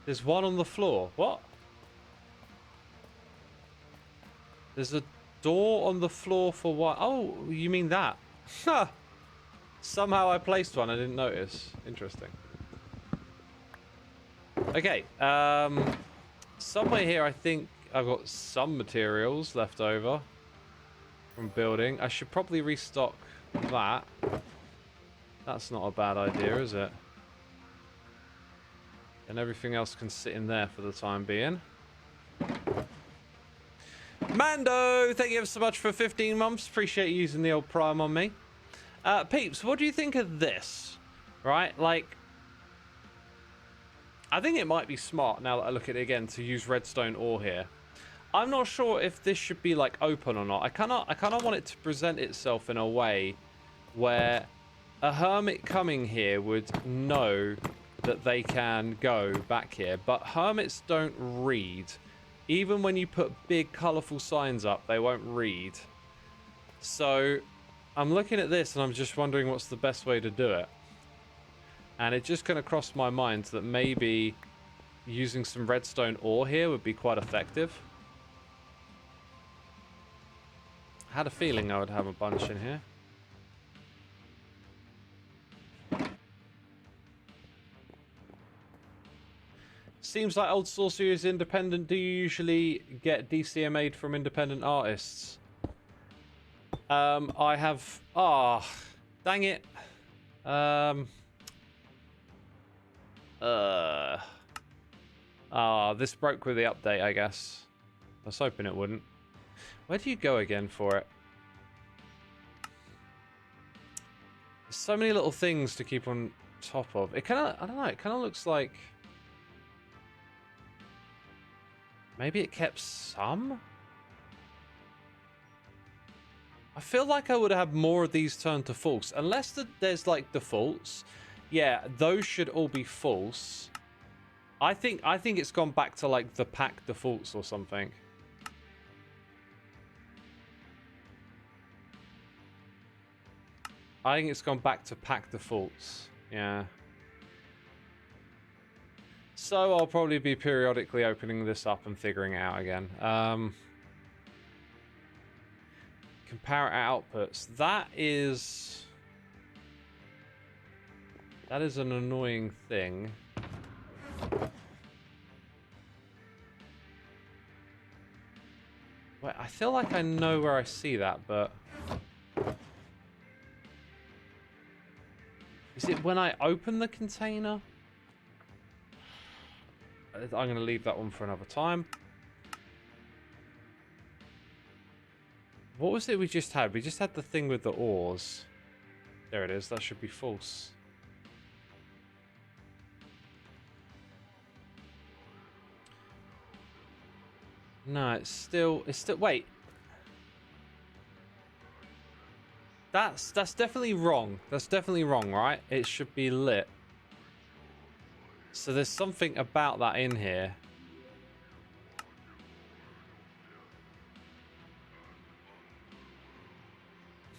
A: There's one on the floor. What? There's a door on the floor for what? Oh, you mean that? Huh. Somehow I placed one. I didn't notice. Interesting. Okay. Somewhere here, I think I've got some materials left over from building. I should probably restock that. That's not a bad idea, is it? And everything else can sit in there for the time being. Mando, thank you ever so much for 15 months. Appreciate you using the old Prime on me. Peeps, what do you think of this? Right, like, I think it might be smart, now that I look at it again, to use redstone ore here. I'm not sure if this should be, like, open or not. I kind of want it to present itself in a way where a hermit coming here would know that they can go back here. But hermits don't read. Even when you put big, colourful signs up, they won't read. So, I'm looking at this and I'm just wondering what's the best way to do it. And it just kind of crossed my mind that maybe using some redstone ore here would be quite effective. I had a feeling I would have a bunch in here. Seems like Old Sorcery is independent. Do you usually get DCMA'd from independent artists? I have... dang it. This broke with the update, I guess. I was hoping it wouldn't. Where do you go again for it? There's so many little things to keep on top of. It kind of... I don't know. It kind of looks like... Maybe it kept some? I feel like I would have more of these turned to false. Unless there's like defaults. Yeah, those should all be false. I think it's gone back to like the pack defaults or something. I think it's gone back to pack defaults. Yeah. So I'll probably be periodically opening this up and figuring it out again. Compare outputs. That is an annoying thing. Wait, I feel like I know where I see that, but... Is it when I open the container? I'm going to leave that one for another time. What was it we just had? We just had the thing with the ores. There it is. That should be false. No, it's still, wait. That's definitely wrong. That's definitely wrong, right? It should be lit. So there's something about that in here.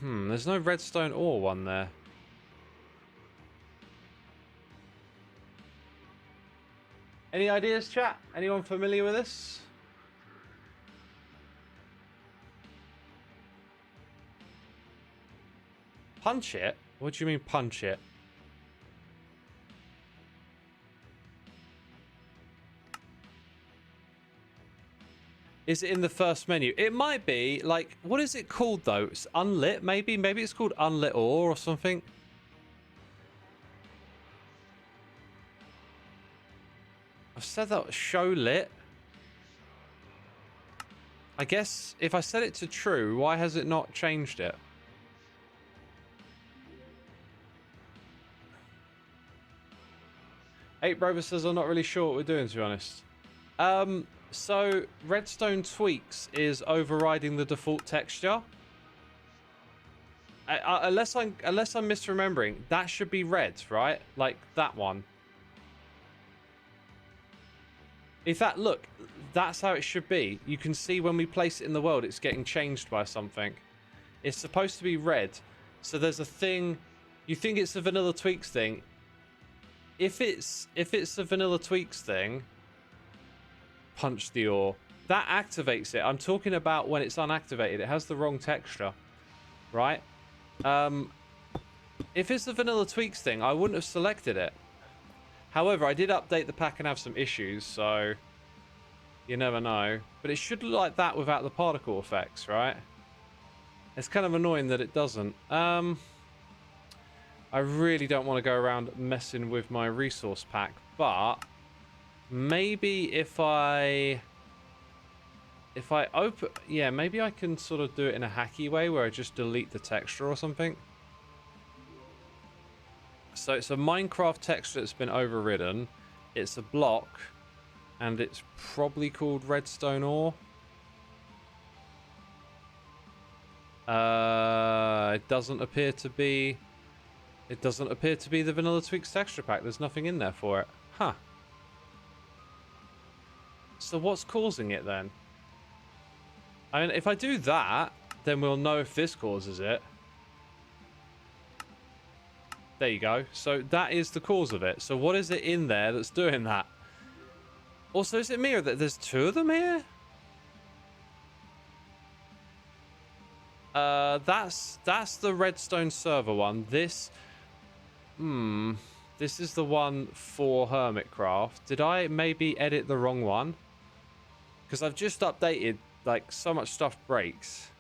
A: There's no redstone ore one there. Any ideas, chat? Anyone familiar with this? Punch it? What do you mean punch it? Is it in the first menu? It might be. Like, what is it called though? It's unlit maybe? Maybe it's called unlit ore or something. I've said that show lit. I guess if I set it to true, why has it not changed it? Eight Brover says I'm not really sure what we're doing, to be honest. So redstone tweaks is overriding the default texture. Unless I'm misremembering, that should be red, right? Like that one. In fact, look, that's how it should be. You can see when we place it in the world, it's getting changed by something. It's supposed to be red. So there's a thing. You think it's a vanilla tweaks thing. If it's a vanilla tweaks thing, punch the ore. That activates it. I'm talking about when it's unactivated. It has the wrong texture, right? If it's the vanilla tweaks thing, I wouldn't have selected it. However, I did update the pack and have some issues, so you never know. But it should look like that without the particle effects, right? It's kind of annoying that it doesn't. I really don't want to go around messing with my resource pack, but maybe if I open... Yeah, maybe I can sort of do it in a hacky way where I just delete the texture or something. So it's a Minecraft texture that's been overridden. It's a block, and it's probably called redstone ore. It doesn't appear to be... It doesn't appear to be the Vanilla Tweaks texture pack. There's nothing in there for it. Huh. So what's causing it then? I mean, if I do that, then we'll know if this causes it. There you go. So that is the cause of it. So what is it in there that's doing that? Also, is it me or that there's two of them here? That's the redstone server one. This is the one for Hermitcraft. Did I maybe edit the wrong one? Because I've just updated, like, so much stuff breaks.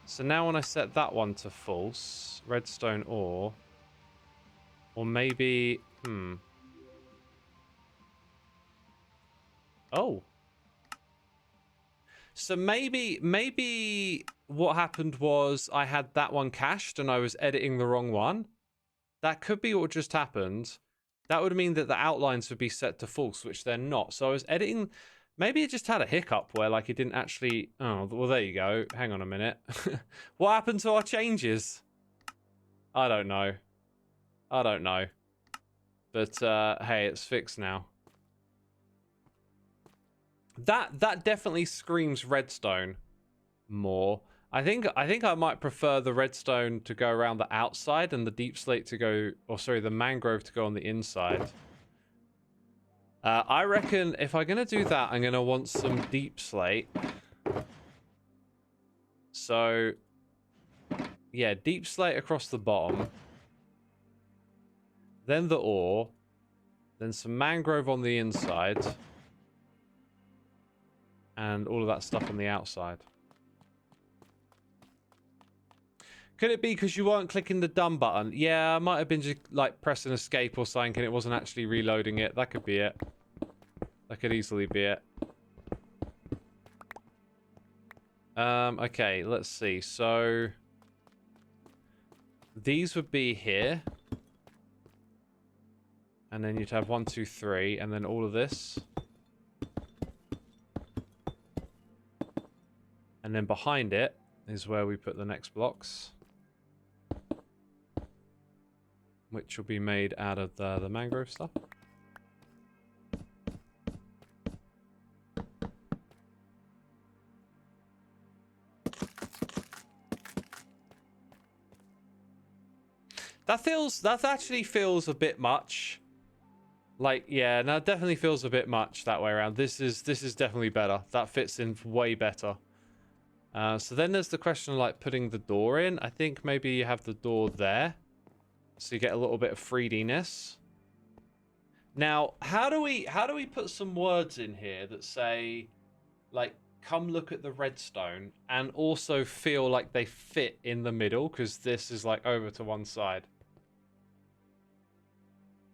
A: So now when I set that one to false, redstone ore, or maybe, oh. So maybe what happened was I had that one cached and I was editing the wrong one. That could be what just happened. That would mean that the outlines would be set to false, which they're not. So I was editing... Maybe it just had a hiccup where, like, it didn't actually... Oh, well, there you go. Hang on a minute. What happened to our changes? I don't know. I don't know. But, hey, it's fixed now. That definitely screams redstone more. I think I might prefer the redstone to go around the outside and the deep slate to go... Or, sorry, the mangrove to go on the inside. I reckon if I'm going to do that, I'm going to want some deep slate. So, yeah, deep slate across the bottom. Then the ore. Then some mangrove on the inside. And all of that stuff on the outside. Could it be because you weren't clicking the done button? Yeah, I might have been just like pressing escape or something and it wasn't actually reloading it. That could be it. That could easily be it. Okay, let's see. So these would be here. And then you'd have 1, 2, 3, and then all of this. And then behind it is where we put the next blocks. Which will be made out of the mangrove stuff. That actually feels a bit much. Like, yeah, no, it definitely feels a bit much that way around. This is definitely better. That fits in way better. So then there's the question of like putting the door in. I think maybe you have the door there. So you get a little bit of 3D-ness. Now, how do we put some words in here that say, like, come look at the redstone, and also feel like they fit in the middle, because this is like over to one side.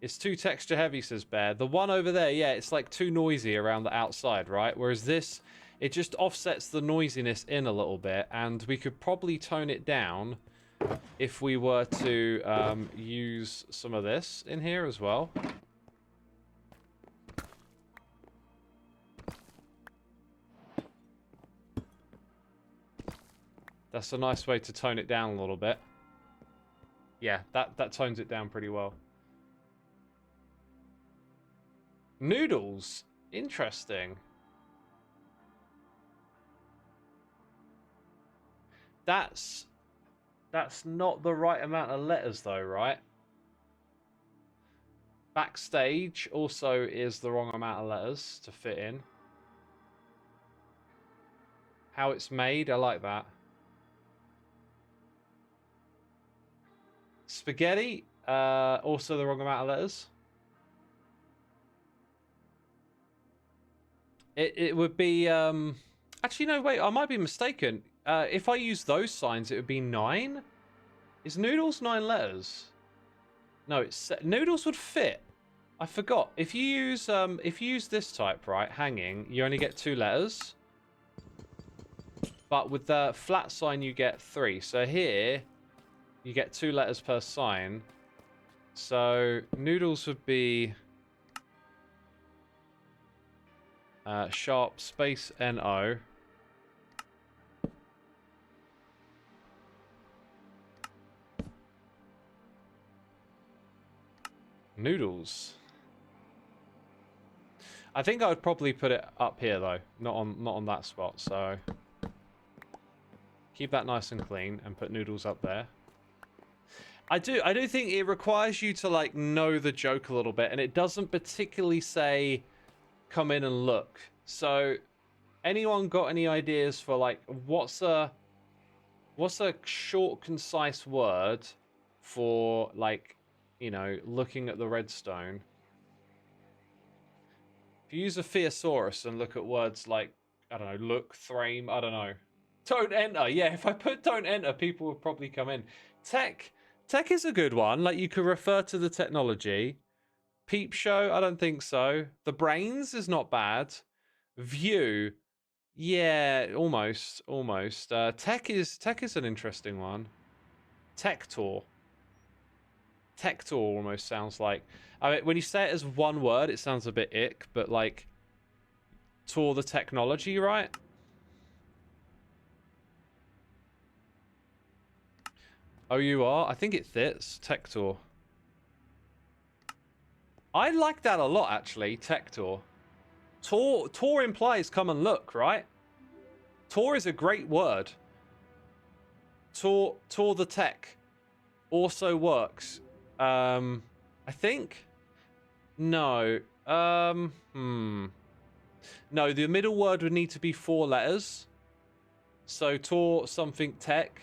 A: It's too texture heavy, says Bear. The one over there, yeah, it's like too noisy around the outside, right? Whereas this, it just offsets the noisiness in a little bit, and we could probably tone it down if we were to use some of this in here as well. That's a nice way to tone it down a little bit. Yeah, that tones it down pretty well. Noodles. Interesting. That's not the right amount of letters though, right? Backstage also is the wrong amount of letters to fit in. How it's made, I like that. Spaghetti, also the wrong amount of letters. It would be actually no, wait, I might be mistaken. If I use those signs, it would be 9. Is noodles 9 letters? No, it's noodles would fit. I forgot. If you use this type, right, hanging, you only get 2 letters. But with the flat sign, you get 3. So here, you get 2 letters per sign. So noodles would be sharp space NO. Noodles. I think I would probably put it up here though, not on that spot. So keep that nice and clean and put noodles up there. I do think it requires you to like know the joke a little bit, and it doesn't particularly say come in and look. So anyone got any ideas for like what's a short, concise word for like, you know, looking at the redstone? If you use a thesaurus and look at words like, I don't know, look, frame, I don't know. Don't enter. Yeah, if I put don't enter, people would probably come in. Tech is a good one. Like, you could refer to the technology. Peep show, I don't think so. The brains is not bad. View, yeah, almost. Tech is an interesting one. Tech tour almost sounds like. I mean, when you say it as one word, it sounds a bit ick, but like, tour the technology, right? OUR, I think it fits. Tech tour. I like that a lot, actually. Tech tour. Tour implies come and look, right? Tour is a great word. Tour the tech also works. I think. No. No, the middle word would need to be 4 letters. So Tor something tech.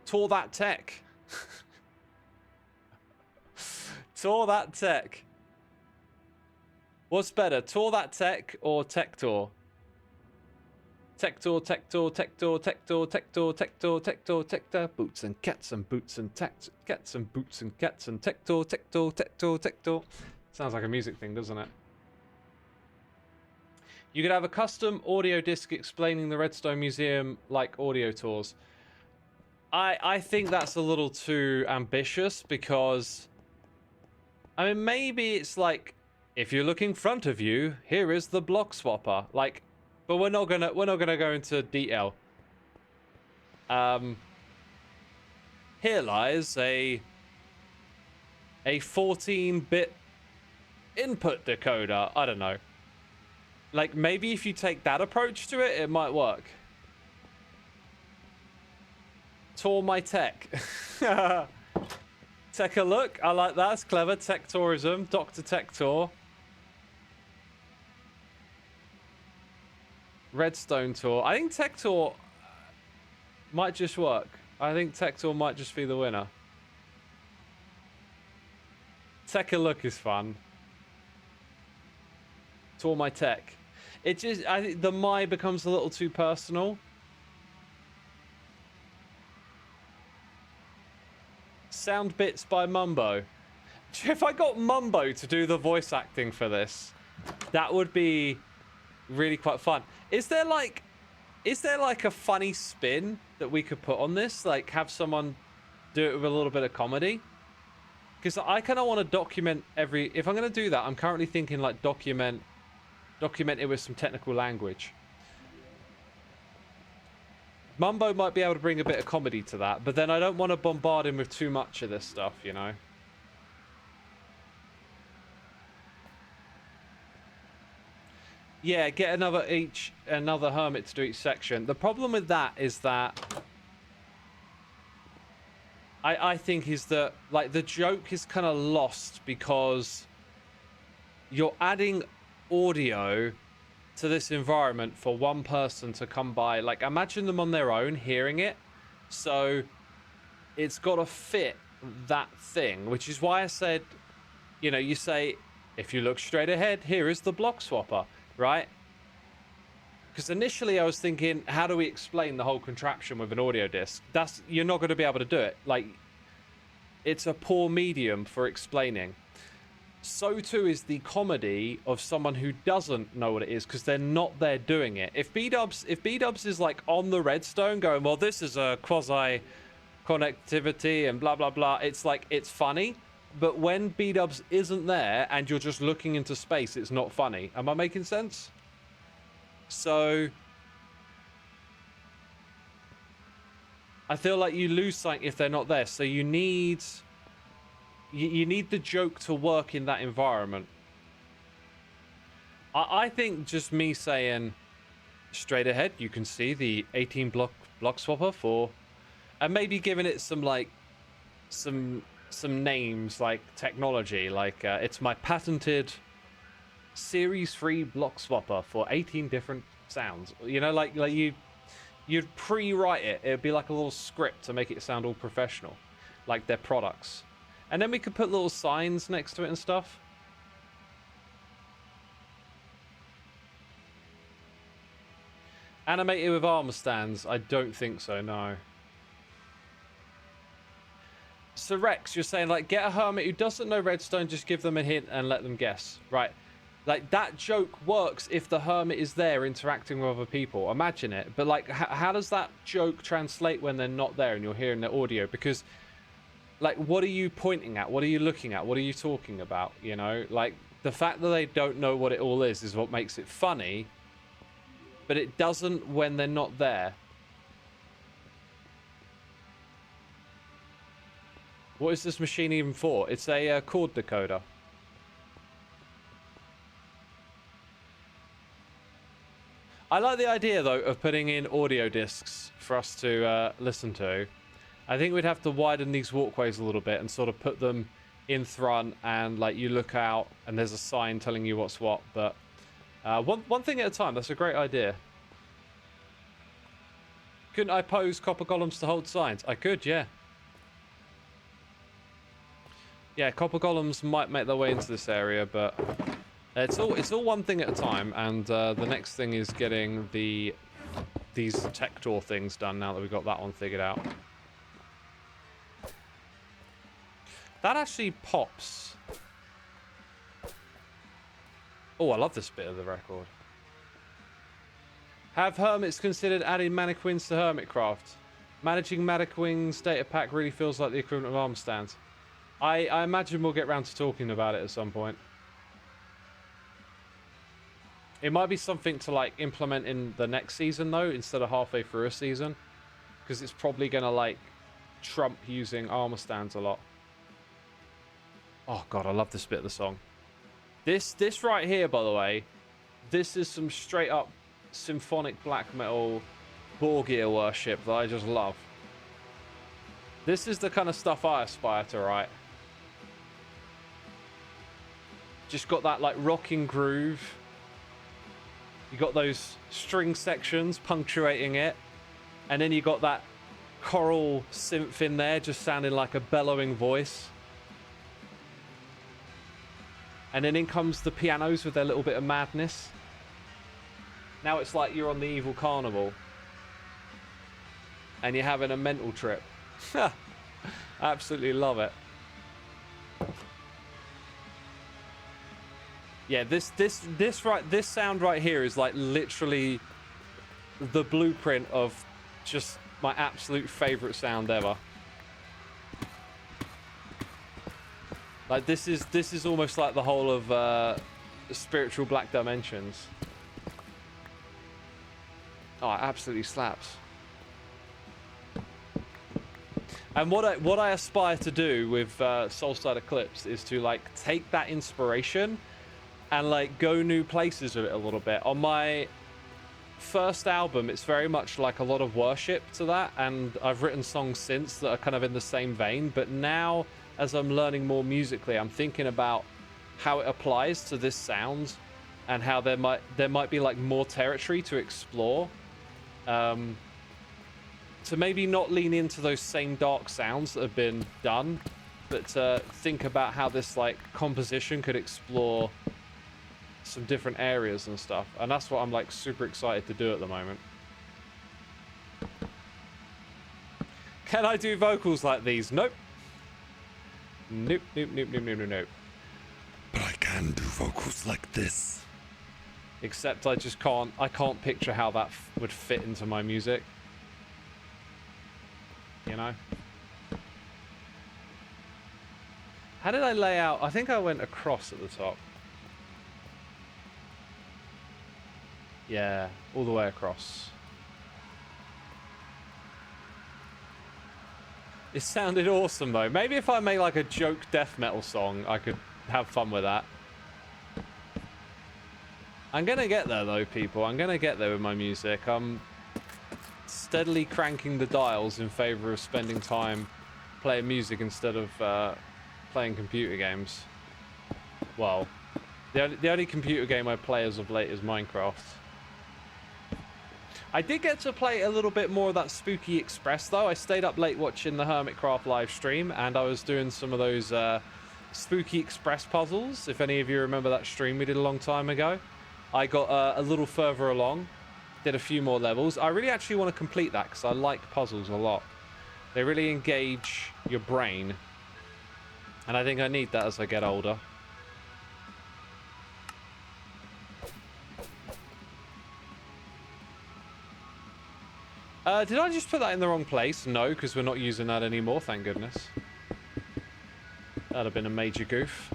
A: Tor that tech. Tor that tech. What's better, Tor that tech or Tector? Tector, Tector, Tector, Tector, Tector, Tector, Tector, Tector, boots and cats and boots and cats and boots and cats and Tector, Tector, Tector, Tector. Sounds like a music thing, doesn't it? You could have a custom audio disc explaining the Redstone Museum like audio tours. I think that's a little too ambitious because, I mean, maybe it's like, if you're looking front of you, here is the block swapper. Like, but we're not gonna go into detail. Here lies a 14-bit input decoder. I don't know. Like, maybe if you take that approach to it, it might work. Tour my tech. Take a look. I like that. It's clever. Tech tourism. Dr. Tech Tour. Redstone Tour. I think Tech Tour might just work. I think Tech Tour might just be the winner. Take a look is fun. Tour my tech. It just, I think the my becomes a little too personal. Sound bits by Mumbo. If I got Mumbo to do the voice acting for this, that would be really quite fun. Is there like a funny spin that we could put on this? Like, have someone do it with a little bit of comedy? Because I kind of want to document every... If I'm going to do that, I'm currently thinking like document it with some technical language. Mumbo might be able to bring a bit of comedy to that, but then I don't want to bombard him with too much of this stuff, you know? Yeah, get another hermit to do each section. The problem with that is that I think is that, like, the joke is kind of lost because you're adding audio to this environment for one person to come by. Like, imagine them on their own hearing it. So it's got to fit that thing, which is why I said, you know, you say, if you look straight ahead, here is the block swapper, right? Because initially I was thinking, how do we explain the whole contraption with an audio disc? You're not going to be able to do it. Like, it's a poor medium for explaining. So too is the comedy of someone who doesn't know what it is because they're not there doing it. If Bdubs is like on the redstone going, well, this is a quasi connectivity and blah blah blah, it's like, it's funny. But when Bdubs isn't there and you're just looking into space, it's not funny. Am I making sense? So I feel like you lose something if they're not there. So you need the joke to work in that environment. I think just me saying straight ahead, you can see the 18 block swapper for, and maybe giving it some like some names like technology, like it's my patented series 3 block swapper for 18 different sounds. You know, like you'd pre-write it. It'd be like a little script to make it sound all professional, like their products. And then we could put little signs next to it and stuff. Animated with armor stands? I don't think so, no. So Rex, you're saying, like, get a hermit who doesn't know redstone, just give them a hint and let them guess. Right. Like, that joke works if the hermit is there interacting with other people. Imagine it. But, like, how does that joke translate when they're not there and you're hearing the audio? Because... like, what are you pointing at? What are you looking at? What are you talking about? You know, like, the fact that they don't know what it all is what makes it funny, but it doesn't when they're not there. What is this machine even for? It's a chord decoder. I like the idea, though, of putting in audio discs for us to listen to. I think we'd have to widen these walkways a little bit and sort of put them in front, and like you look out and there's a sign telling you what's what. But one thing at a time. That's a great idea. Couldn't I pose copper golems to hold signs? I could, yeah. Yeah, copper golems might make their way into this area, but it's all one thing at a time. And the next thing is getting these tech door things done now that we've got that one figured out. That actually pops. Oh, I love this bit of the record. Have hermits considered adding mannequins to Hermitcraft? Managing mannequins data pack really feels like the equivalent of arm stands. I imagine we'll get round to talking about it at some point. It might be something to like implement in the next season though, instead of halfway through a season, because it's probably gonna like trump using armor stands a lot. Oh god, I love this bit of the song. This right here, by the way, this is some straight up symphonic black metal Borgia worship that I just love. This is the kind of stuff I aspire to write. Just got that like rocking groove. You got those string sections punctuating it, and then you got that choral synth in there just sounding like a bellowing voice. And then in comes the pianos with their little bit of madness. Now it's like you're on the evil carnival and you're having a mental trip. I absolutely love it. Yeah, this sound right here is like literally the blueprint of just my absolute favorite sound ever. Like this is almost like the whole of Spiritual Black Dimensions. Oh, it absolutely slaps. And what I aspire to do with Soulside Eclipse is to like take that inspiration and like go new places with it a little bit. On my first album, it's very much like a lot of worship to that, and I've written songs since that are kind of in the same vein. But now, as I'm learning more musically, I'm thinking about how it applies to this sound and how there might be like more territory to explore. To maybe not lean into those same dark sounds that have been done, but to think about how this like composition could explore some different areas and stuff. And that's what I'm like super excited to do at the moment. Can I do vocals like these? Nope. Nope, nope, nope, nope, nope, nope.
C: But I can do vocals like this.
A: Except I just can't picture how that would fit into my music. You know? How did I lay out? I think I went across at the top. Yeah, all the way across. It sounded awesome though. Maybe if I make like a joke death metal song, I could have fun with that. I'm gonna get there though, people. I'm gonna get there with my music. I'm steadily cranking the dials in favor of spending time playing music instead of playing computer games. Well, the only computer game I play as of late is Minecraft. I did get to play a little bit more of that Spooky Express though. I stayed up late watching the Hermitcraft live stream, and I was doing some of those Spooky Express puzzles. If any of you remember that stream we did a long time ago. I got a little further along, did a few more levels. I really actually want to complete that because I like puzzles a lot. They really engage your brain, and I think I need that as I get older. Did I just put that in the wrong place? No, because we're not using that anymore, thank goodness. That'd have been a major goof.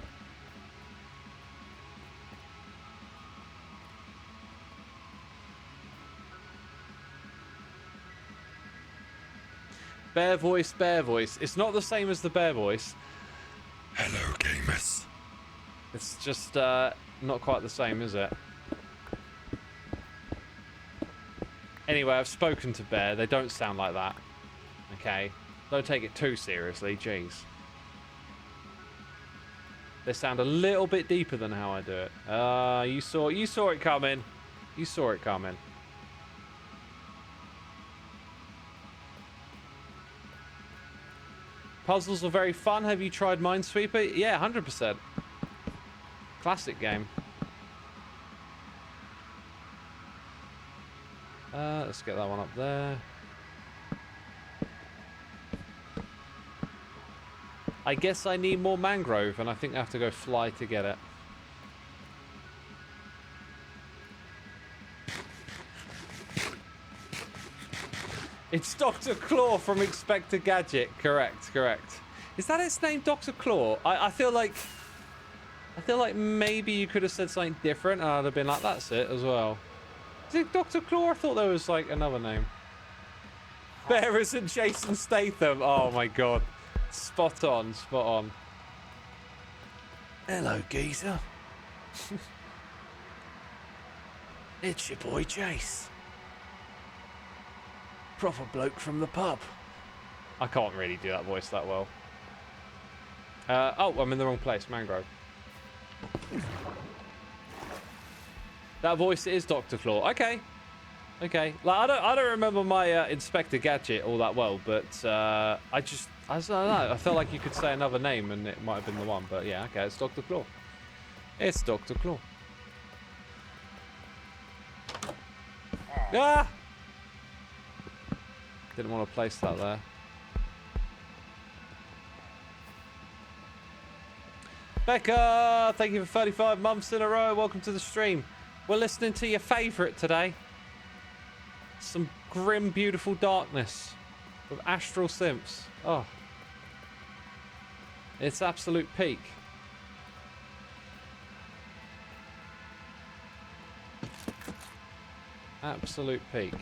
A: Bear voice, bear voice. It's not the same as the bear voice.
C: Hello, gamers.
A: It's just not quite the same, is it? Anyway, I've spoken to Bear. They don't sound like that. Okay? Don't take it too seriously, jeez. They sound a little bit deeper than how I do it. You saw it coming. You saw it coming. Puzzles are very fun. Have you tried Minesweeper? Yeah, 100%. Classic game. Let's get that one up there. I guess I need more mangrove, and I think I have to go fly to get it. It's Dr. Claw from Inspector Gadget. Correct, correct. Is that its name, Dr. Claw? I feel like maybe you could have said something different, and I'd have been like, that's it as well. Is it Dr. Claw? I thought there was like another name. There isn't Jason Statham. Oh my god. Spot on, spot on. Hello, geezer. It's your boy Jace. Proper bloke from the pub. I can't really do that voice that well. Oh, I'm in the wrong place. Mangrove. That voice is Dr. Claw. Okay. Okay. Like I don't remember my Inspector Gadget all that well, but I don't know. I felt like you could say another name and it might have been the one, but yeah, okay, it's Dr. Claw. It's Dr. Claw. Ah! Didn't want to place that there. Becca, thank you for 35 months in a row. Welcome to the stream. We're listening to your favourite today. Some grim, beautiful darkness with astral simps. Oh. It's absolute peak. Absolute peak.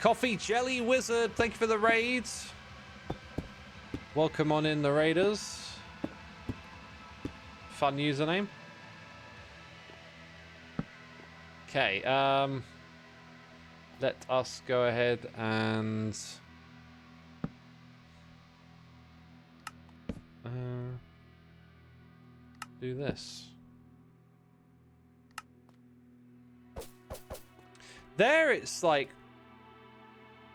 A: Coffee Jelly Wizard, thank you for the raids. Welcome on in, the raiders. Fun username. Okay, let us go ahead and do this. There it's like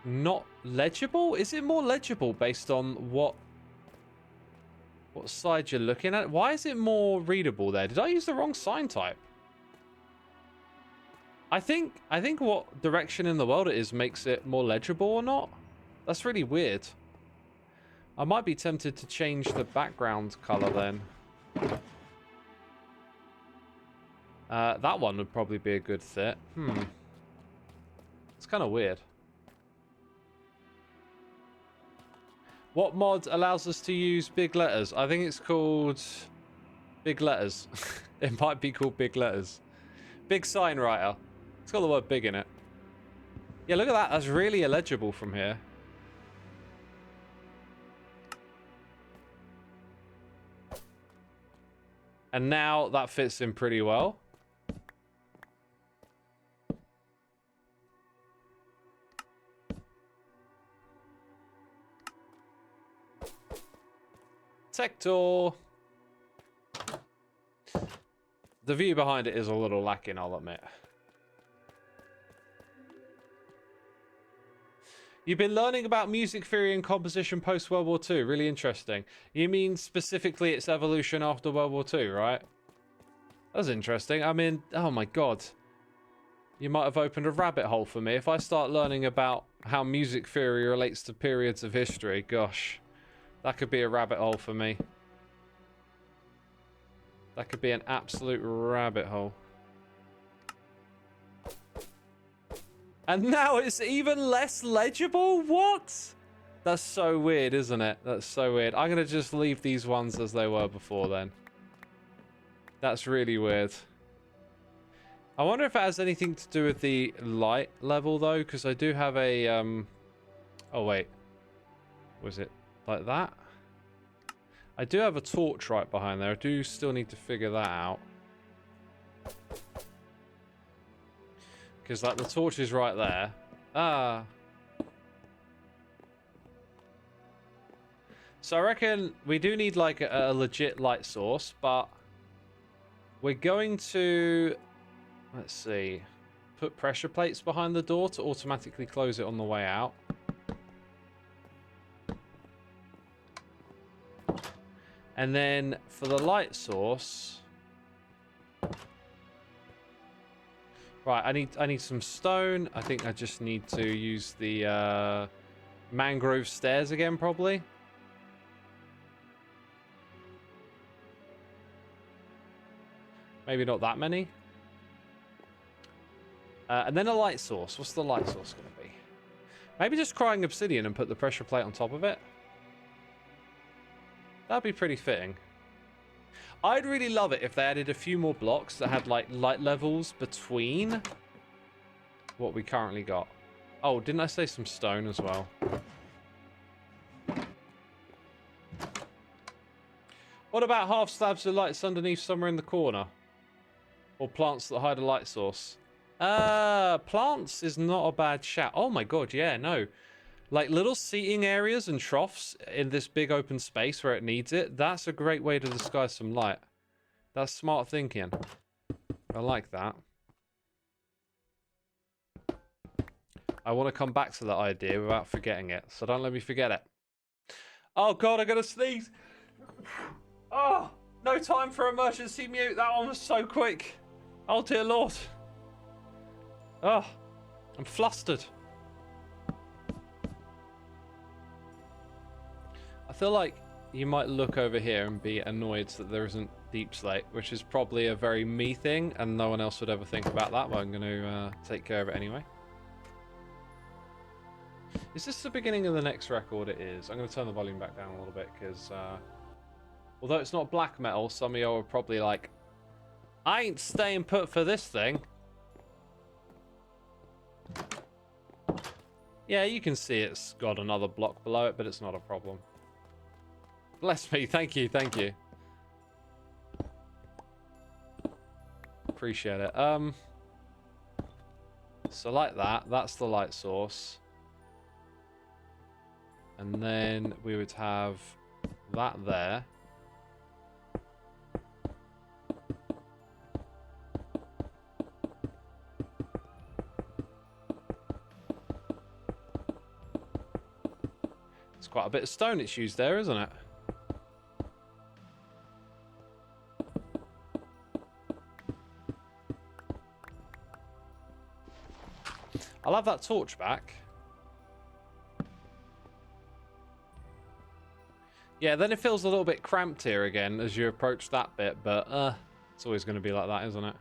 A: not legible. Is it more legible based on what side you're looking at? Why is it more readable there? Did I use the wrong sign type? I think what direction in the world it is makes it more legible or not. That's really weird. I might be tempted to change the background color then. That one would probably be a good fit. It's kind of weird. What mod allows us to use big letters? I think it's called big letters. It might be called big letters. Big sign writer. It's got the word big in it. Yeah, look at that. That's really illegible from here. And now that fits in pretty well. Sector. The view behind it is a little lacking, I'll admit. You've been learning about music theory and composition post World War II. Really interesting. You mean specifically its evolution after World War II, right? That's interesting. I mean, oh my god. You might have opened a rabbit hole for me. If I start learning about how music theory relates to periods of history, gosh. That could be a rabbit hole for me. That could be an absolute rabbit hole. And now it's even less legible? What? That's so weird, isn't it? That's so weird. I'm going to just leave these ones as they were before then. That's really weird. I wonder if it has anything to do with the light level, though, because I do have a... Oh, wait. Was it like that? I do have a torch right behind there. I do still need to figure that out. Because, like, the torch is right there. Ah. So I reckon we do need, like, a legit light source, but we're going to, let's see, put pressure plates behind the door to automatically close it on the way out. And then for the light source... Right, I need some stone. I think I just need to use the mangrove stairs again, probably. Maybe not that many. And then a light source. What's the light source going to be? Maybe just crying obsidian and put the pressure plate on top of it. That'd be pretty fitting. I'd really love it if they added a few more blocks that had, like, light levels between what we currently got. Oh, didn't I say some stone as well? What about half slabs of lights underneath somewhere in the corner? Or plants that hide a light source? Plants is not a bad shout. Oh my god, yeah, no. Like little seating areas and troughs in this big open space where it needs it. That's a great way to disguise some light. That's smart thinking. I like that. I want to come back to that idea without forgetting it. So don't let me forget it. Oh god, I gotta sneeze. Oh, no time for emergency mute. That one was so quick. Oh dear lord. Oh, I'm flustered. I feel like you might look over here and be annoyed that there isn't deep slate, which is probably a very me thing, and no one else would ever think about that, but I'm going to take care of it anyway. Is this the beginning of the next record? It is. I'm going to turn the volume back down a little bit, because although it's not black metal, some of y'all are probably like, I ain't staying put for this thing. Yeah, you can see it's got another block below it, but it's not a problem. Bless me, thank you, thank you. Appreciate it. So like that, that's the light source. And then we would have that there. It's quite a bit of stone it's used there, isn't it? I'll have that torch back. Yeah, then it feels a little bit cramped here again as you approach that bit, but it's always going to be like that, isn't it?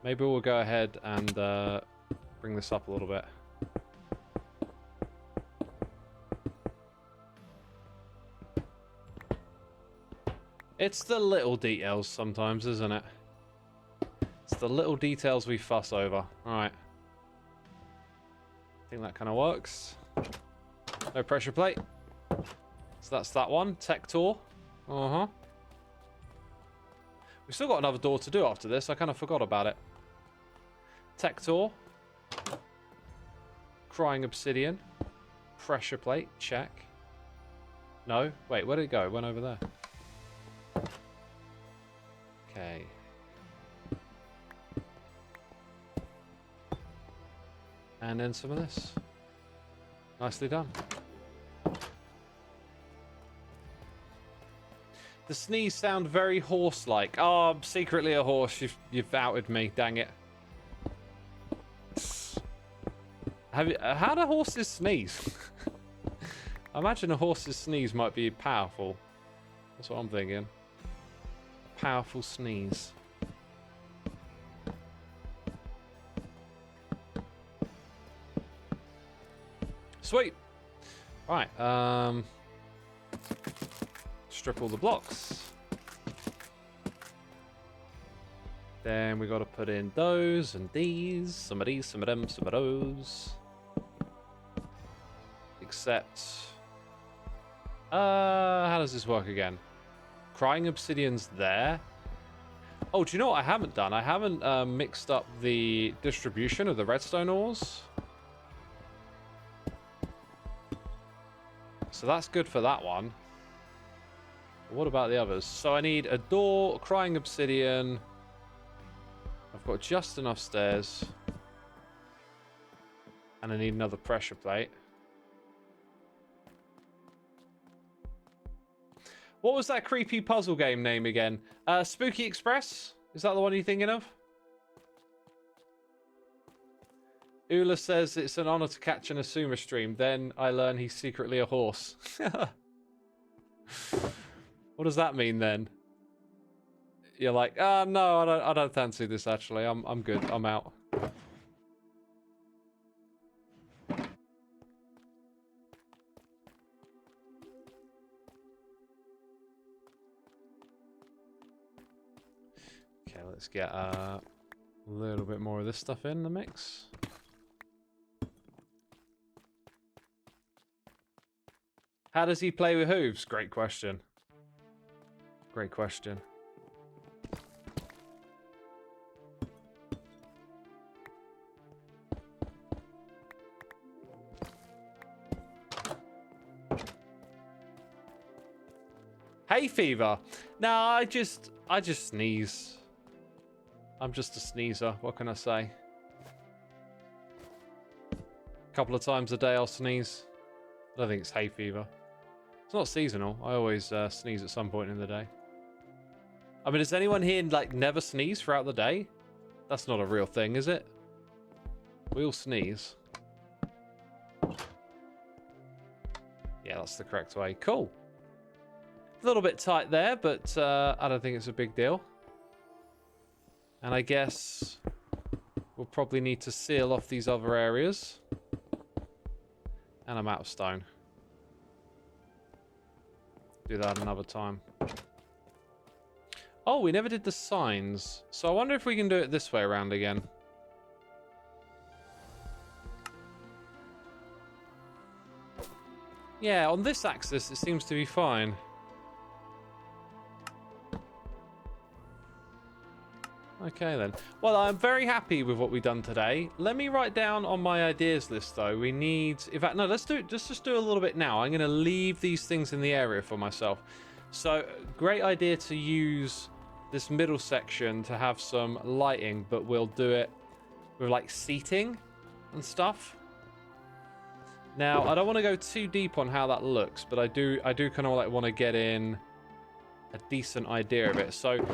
A: Maybe we'll go ahead and bring this up a little bit. It's the little details sometimes, isn't it? It's the little details we fuss over. Alright. I think that kind of works. No pressure plate. So that's that one. Tech tour. Uh-huh. We've still got another door to do after this. I kind of forgot about it. Tech tour. Crying obsidian. Pressure plate. Check. No. Wait, where did it go? It went over there. Okay. And then some of this. Nicely done. The sneeze sound very horse-like. Oh, I'm secretly a horse. You've outed me. Dang it. How do horses sneeze? I imagine a horse's sneeze might be powerful. That's what I'm thinking. Powerful sneeze. Sweet. Right. Strip all the blocks. Then we got to put in those and these. Some of these, some of them, some of those. Except, how does this work again? Crying obsidian's there. Oh, do you know what I haven't done? I haven't mixed up the distribution of the redstone ores. So that's good for that one. But what about the others? So I need a door, crying obsidian. I've got just enough stairs. And I need another pressure plate. What was that creepy puzzle game name again? Spooky Express? Is that the one you're thinking of? Ula says it's an honor to catch an Xisuma stream. Then I learn he's secretly a horse. What does that mean then? You're like, no, I don't fancy this actually. I'm good. I'm out. Okay, let's get a little bit more of this stuff in the mix. How does he play with hooves? Great question. Great question. Hay fever. No, I just sneeze. I'm just a sneezer. What can I say? A couple of times a day I'll sneeze. I don't think it's hay fever. It's not seasonal. I always sneeze at some point in the day. I mean, does anyone here like never sneeze throughout the day? That's not a real thing, is it? We all sneeze. Yeah, that's the correct way. Cool. A little bit tight there, but I don't think it's a big deal. And I guess we'll probably need to seal off these other areas. And I'm out of stone. Do that another time. Oh, we never did the signs. So I wonder if we can do it this way around again. Yeah, on this axis it seems to be fine. Okay then. Well, I'm very happy with what we've done today. Let me write down on my ideas list though. We need, in fact, no, let's do it. Just do a little bit now. I'm going to leave these things in the area for myself. So great idea to use this middle section to have some lighting, but we'll do it with like seating and stuff. Now, I don't want to go too deep on how that looks, but I do kind of like want to get in a decent idea of it. So,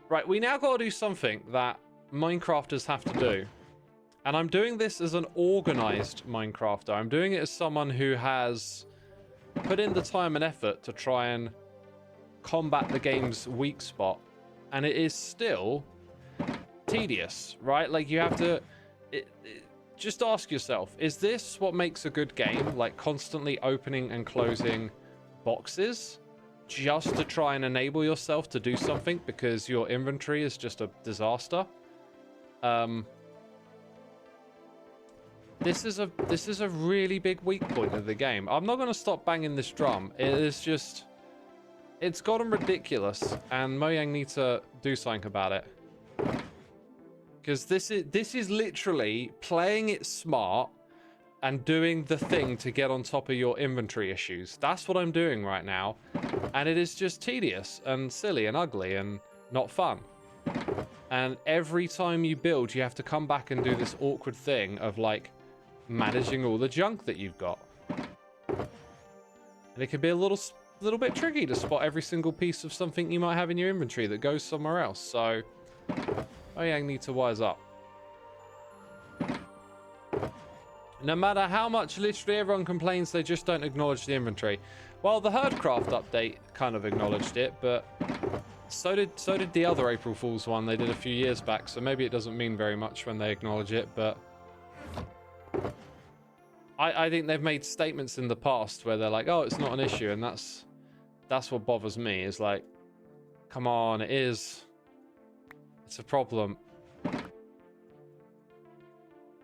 A: right, we now got to do something that Minecrafters have to do. And I'm doing this as an organized Minecrafter. I'm doing it as someone who has put in the time and effort to try and combat the game's weak spot. And it is still tedious, right? Like, you have to... just ask yourself, is this what makes a good game? Like, constantly opening and closing boxes just to try and enable yourself to do something because your inventory is just a disaster? This is a really big weak point of the game. I'm not going to stop banging this drum. It is just... it's gotten ridiculous, and Mojang needs to do something about it. Because this is literally playing it smart and doing the thing to get on top of your inventory issues. That's what I'm doing right now. And it is just tedious and silly and ugly and not fun. And every time you build, you have to come back and do this awkward thing of like managing all the junk that you've got. And it can be a little bit tricky to spot every single piece of something you might have in your inventory that goes somewhere else. So Mojang need to wise up. No matter how much literally everyone complains, they just don't acknowledge the inventory. Well, the Hermitcraft update kind of acknowledged it, but so did the other April Fool's one they did a few years back, so maybe it doesn't mean very much when they acknowledge it, but I think they've made statements in the past where they're like, oh, it's not an issue, and that's what bothers me, is like, come on, it is. It's a problem.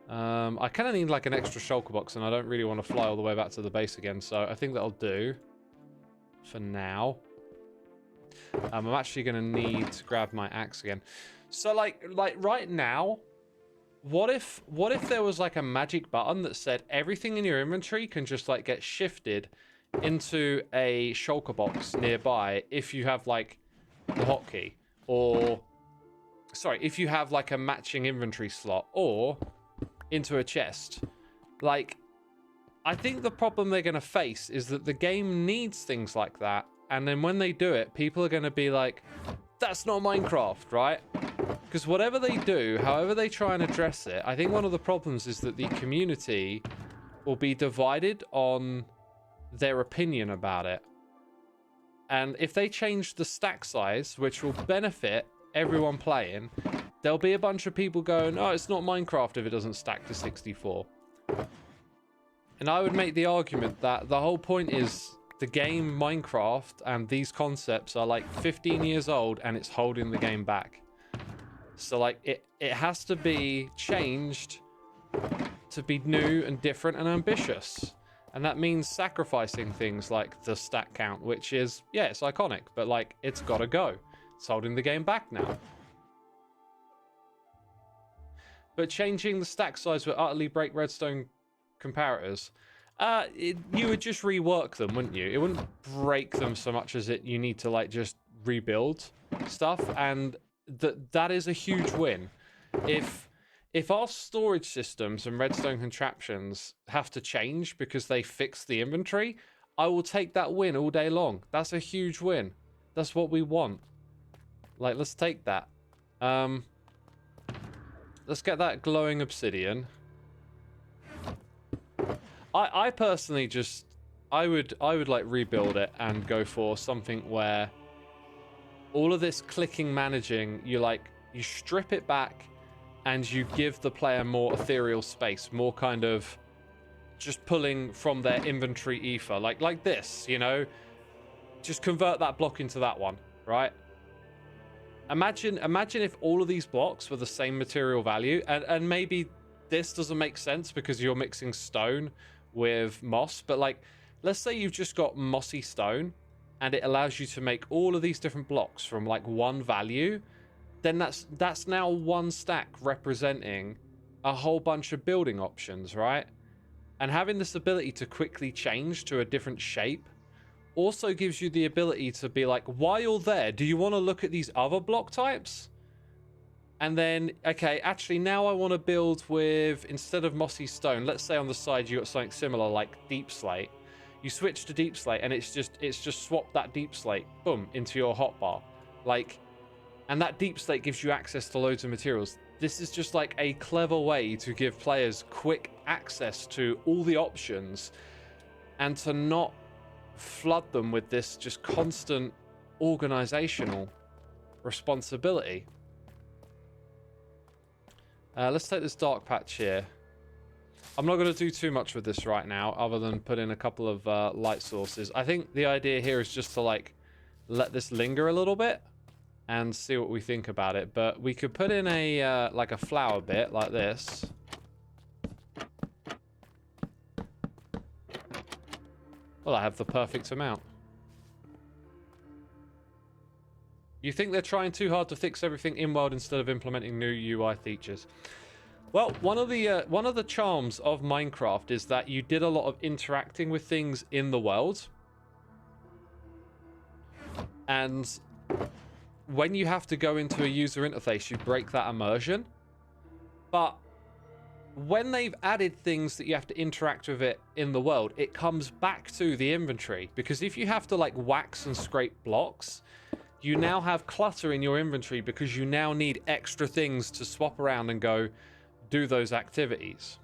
A: I kind of need like an extra shulker box, and I don't really want to fly all the way back to the base again, so I think that'll do for now. I'm actually going to need to grab my axe again. So like right now, what if there was like a magic button that said everything in your inventory can just like get shifted into a shulker box nearby if you have like the hotkey, or sorry, if you have like a matching inventory slot, or into a chest. Like, I think the problem they're going to face is that the game needs things like that, and then when they do it, people are going to be like, that's not Minecraft, right? Because whatever they do, however they try and address it, I think one of the problems is that the community will be divided on their opinion about it. And if they change the stack size, which will benefit everyone playing, there'll be a bunch of people going, oh, it's not Minecraft if it doesn't stack to 64. And I would make the argument that the whole point is the game Minecraft and these concepts are like 15 years old and it's holding the game back. So like it has to be changed to be new and different and ambitious. And that means sacrificing things like the stack count, which is, yeah, it's iconic, but like it's gotta go. It's holding the game back now. But changing the stack size would utterly break redstone comparators. You would just rework them, wouldn't you? It wouldn't break them so much as you need to like just rebuild stuff, and that is a huge win. If our storage systems and redstone contraptions have to change because they fix the inventory, I will take that win all day long. That's a huge win. That's what we want. Like, let's take that. Let's get that glowing obsidian. I personally just I would like rebuild it and go for something where all of this clicking managing, you strip it back and you give the player more ethereal space, more kind of just pulling from their inventory ether, like this, you know, just convert that block into that one, right? Imagine if all of these blocks were the same material value, and maybe this doesn't make sense because you're mixing stone with moss, but like, let's say you've just got mossy stone and it allows you to make all of these different blocks from like one value, then that's now one stack representing a whole bunch of building options, right? And having this ability to quickly change to a different shape also gives you the ability to be like, while you're there, do you want to look at these other block types? And then, okay, actually now I want to build with, instead of mossy stone, let's say on the side you got something similar like deep slate. You switch to deep slate and it's just swap that deep slate, boom, into your hotbar. Like, and that deep slate gives you access to loads of materials. This is just like a clever way to give players quick access to all the options and to not flood them with this just constant organizational responsibility. Let's take this dark patch here. I'm not going to do too much with this right now other than put in a couple of light sources. I think the idea here is just to like let this linger a little bit and see what we think about it. But we could put in a like a flower bit like this. Well, I have the perfect amount. You think they're trying too hard to fix everything in world instead of implementing new UI features? Well, one of the charms of Minecraft is that you did a lot of interacting with things in the world, and when you have to go into a user interface, you break that immersion. But when they've added things that you have to interact with it in the world, it comes back to the inventory, because if you have to like wax and scrape blocks, you now have clutter in your inventory because you now need extra things to swap around and go do those activities.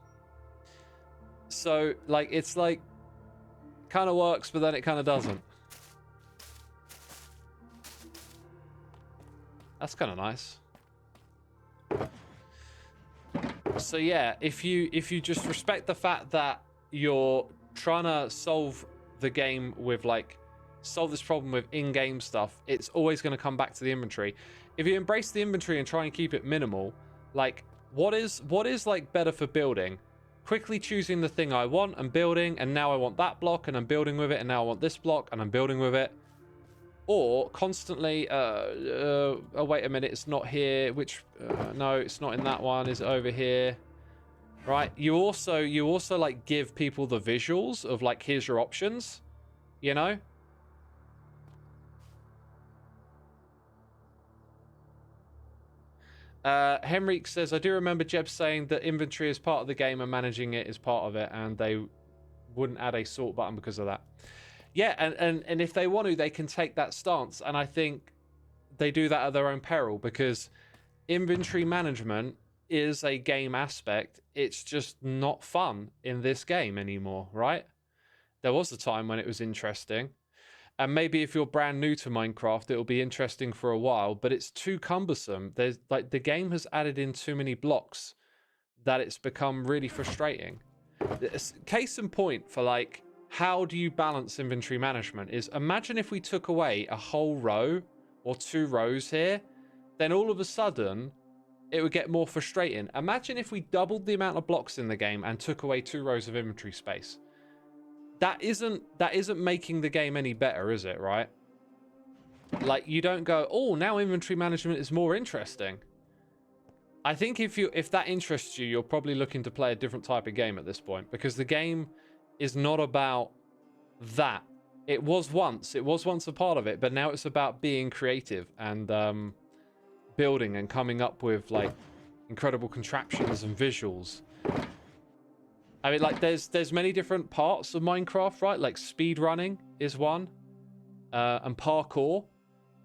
A: So like, it's like kind of works, but then it kind of doesn't. That's kind of nice. So yeah, if you just respect the fact that you're trying to solve the game with like solve this problem with in-game stuff, it's always going to come back to the inventory. If you embrace the inventory and try and keep it minimal, like what is like better for building? Quickly choosing the thing I want and building, and now I want that block and I'm building with it, and now I want this block and I'm building with it. or constantly oh wait a minute, it's not here, which no, it's not in that one, is it over here? Right, you also like give people the visuals of like, here's your options, you know. Henrik says, I do remember Jeb saying that inventory is part of the game and managing it is part of it, and they wouldn't add a sort button because of that. Yeah, and if they want to, they can take that stance, and I think they do that at their own peril, because inventory management is a game aspect. It's just not fun in this game anymore, right? There was a time when it was interesting. And maybe if you're brand new to Minecraft, it'll be interesting for a while, but it's too cumbersome. There's like, the game has added in too many blocks that it's become really frustrating. Case in point for like, how do you balance inventory management is, imagine if we took away a whole row or 2 rows here, then all of a sudden it would get more frustrating. Imagine if we doubled the amount of blocks in the game and took away 2 rows of inventory space. That isn't making the game any better, is it, right? Like, you don't go, oh, now inventory management is more interesting. I think if that interests you, you're probably looking to play a different type of game at this point, because the game is not about that. It was once a part of it, but now it's about being creative and building and coming up with like incredible contraptions and visuals. I mean, like, there's many different parts of Minecraft, right? Like, speed running is one, and parkour.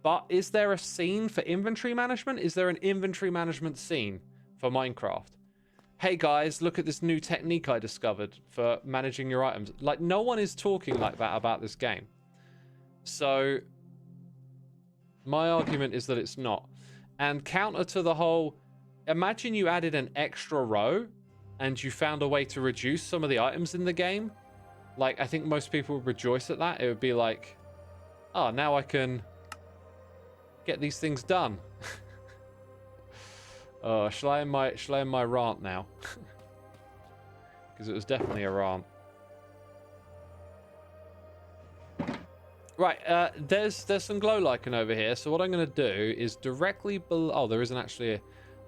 A: But is there a scene for inventory management? Is there an inventory management scene for Minecraft? Hey guys, look at this new technique I discovered for managing your items. Like, no one is talking like that about this game. So, my argument is that it's not. And counter to the whole, imagine you added an extra row and you found a way to reduce some of the items in the game. Like, I think most people would rejoice at that. It would be like, oh, now I can get these things done. Oh, shall I end my rant now? Because it was definitely a rant. Right, there's some glow lichen over here. So what I'm going to do is directly below... Oh, there isn't actually a...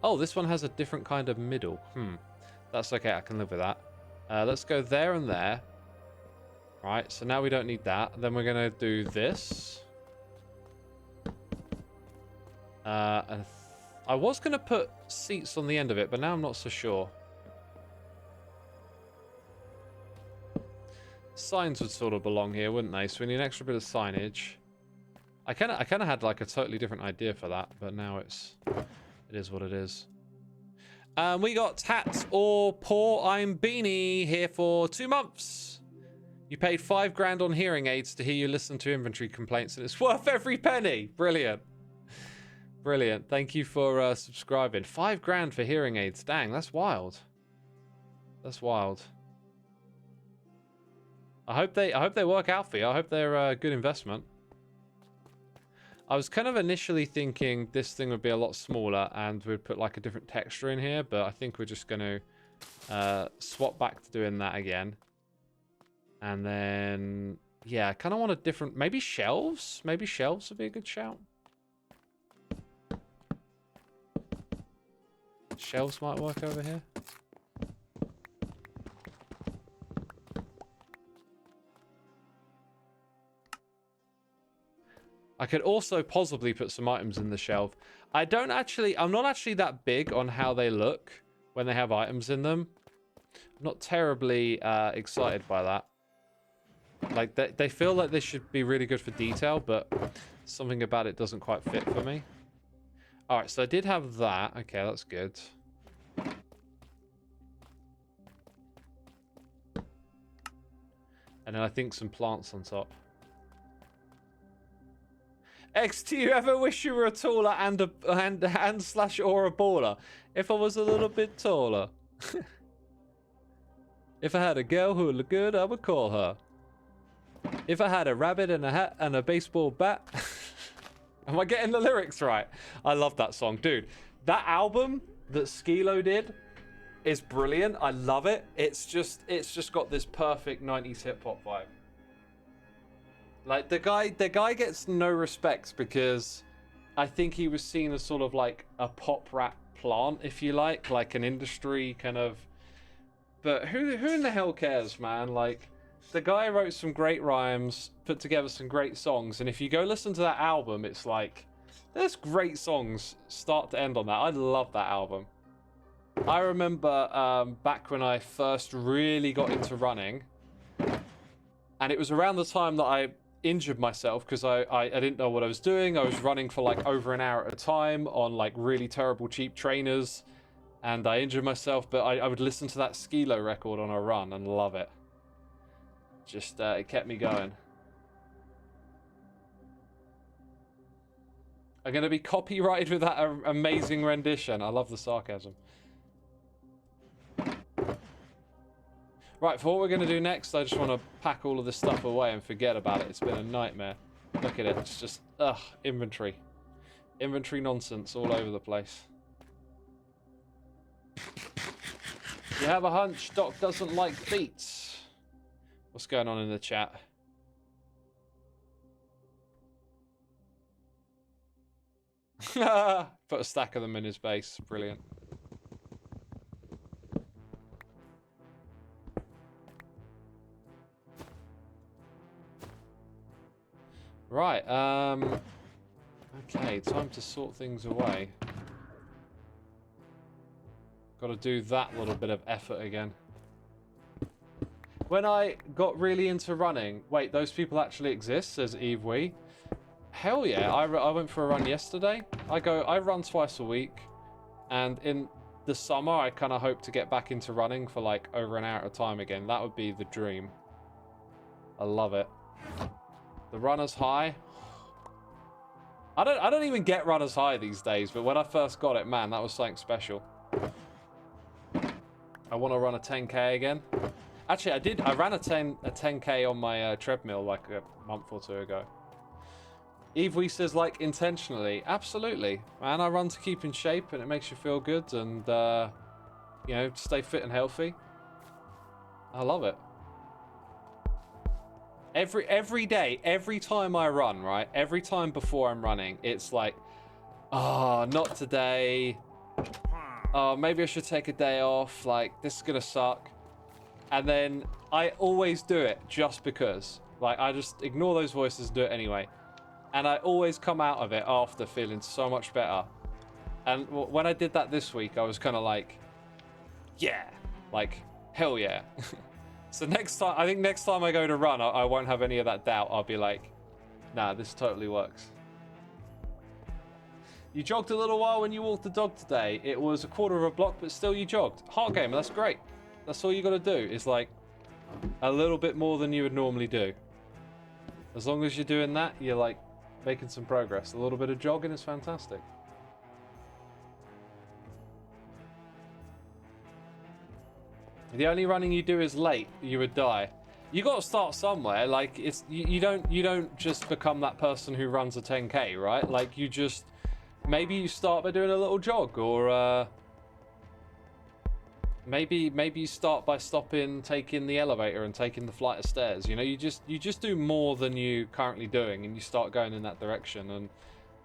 A: Oh, this one has a different kind of middle. That's okay, I can live with that. Let's go there and there. Right, so now we don't need that. Then we're going to do this. And I was going to put seats on the end of it, but now I'm not so sure. Signs would sort of belong here, wouldn't they? So we need an extra bit of signage. I kind of had like a totally different idea for that, but now it is what it is. We got Tat or Poor I'm Beanie here for 2 months. You paid 5 grand on hearing aids to hear you listen to inventory complaints, and it's worth every penny. Brilliant. Brilliant. Thank you for subscribing. 5 grand for hearing aids. Dang, that's wild. That's wild. I hope they work out for you. I hope they're a good investment. I was kind of initially thinking this thing would be a lot smaller and we'd put like a different texture in here, but I think we're just going to swap back to doing that again. And then, yeah, I kind of want a different, maybe shelves? Maybe shelves would be a good shout. Shelves might work over here. I could also possibly put some items in the shelf. I'm not actually that big on how they look when they have items in them. I'm not terribly excited by that. Like, they feel like they should be really good for detail, but something about it doesn't quite fit for me. Alright, so I did have that. Okay, that's good. And then I think some plants on top. X, do you ever wish you were a taller and slash or a baller? If I was a little bit taller. If I had a girl who looked good, I would call her. If I had a rabbit and a hat and a baseball bat. Am I getting the lyrics right? I love that song. Dude, that album that Skilo did is brilliant. I love it. It's just got this perfect 90s hip hop vibe. Like the guy gets no respect because I think he was seen as sort of like a pop rap plant, if you like an industry kind of. But who in the hell cares, man? Like, the guy wrote some great rhymes, put together some great songs, and if you go listen to that album, it's like there's great songs start to end on that. I love that album. I remember back when I first really got into running, and it was around the time that I injured myself because I didn't know what I was doing. I was running for like over an hour at a time on like really terrible cheap trainers, and I injured myself, but I would listen to that Skilo record on a run and love it. Just it kept me going. I'm gonna be copyrighted with that amazing rendition. I love the sarcasm. Right, for what we're going to do next, I just want to pack all of this stuff away and forget about it. It's been a nightmare. Look at it. It's just, inventory. Inventory nonsense all over the place. You have a hunch Doc doesn't like beats. What's going on in the chat? Put a stack of them in his base. Brilliant. Right, okay, time to sort things away. Gotta do that little bit of effort again. When I got really into running... Wait, those people actually exist, says Eve Wee. Hell yeah, I went for a run yesterday. I run twice a week. And in the summer, I kind of hope to get back into running for like over an hour at a time again. That would be the dream. I love it. The runner's high. I don't even get runner's high these days, but when I first got it, man, that was something special. I want to run a 10k again. Actually, I ran a 10k on my treadmill like a month or two ago. Eve Wee says, like, intentionally. Absolutely. Man, I run to keep in shape and it makes you feel good and, you know, stay fit and healthy. I love it. Every day, every time I run, right? Every time before I'm running, it's like, oh, not today. Oh, maybe I should take a day off. Like, this is gonna suck. And then I always do it just because. Like, I just ignore those voices and do it anyway. And I always come out of it after feeling so much better. And when I did that this week, I was kind of like, yeah, like, hell yeah. So next time, I think next time I go to run, I won't have any of that doubt. I'll be like, nah, this totally works. You jogged a little while when you walked the dog today. It was a quarter of a block, but still you jogged. Heart gamer, that's great. That's all you got to do is like a little bit more than you would normally do. As long as you're doing that, you're like making some progress. A little bit of jogging is fantastic. The only running you do is late, you would die. You got to start somewhere. Like it's you don't just become that person who runs a 10k, right? Like you just maybe you start by doing a little jog, or maybe you start by stopping, taking the elevator and taking the flight of stairs. You know, you just do more than you currently doing, and you start going in that direction, and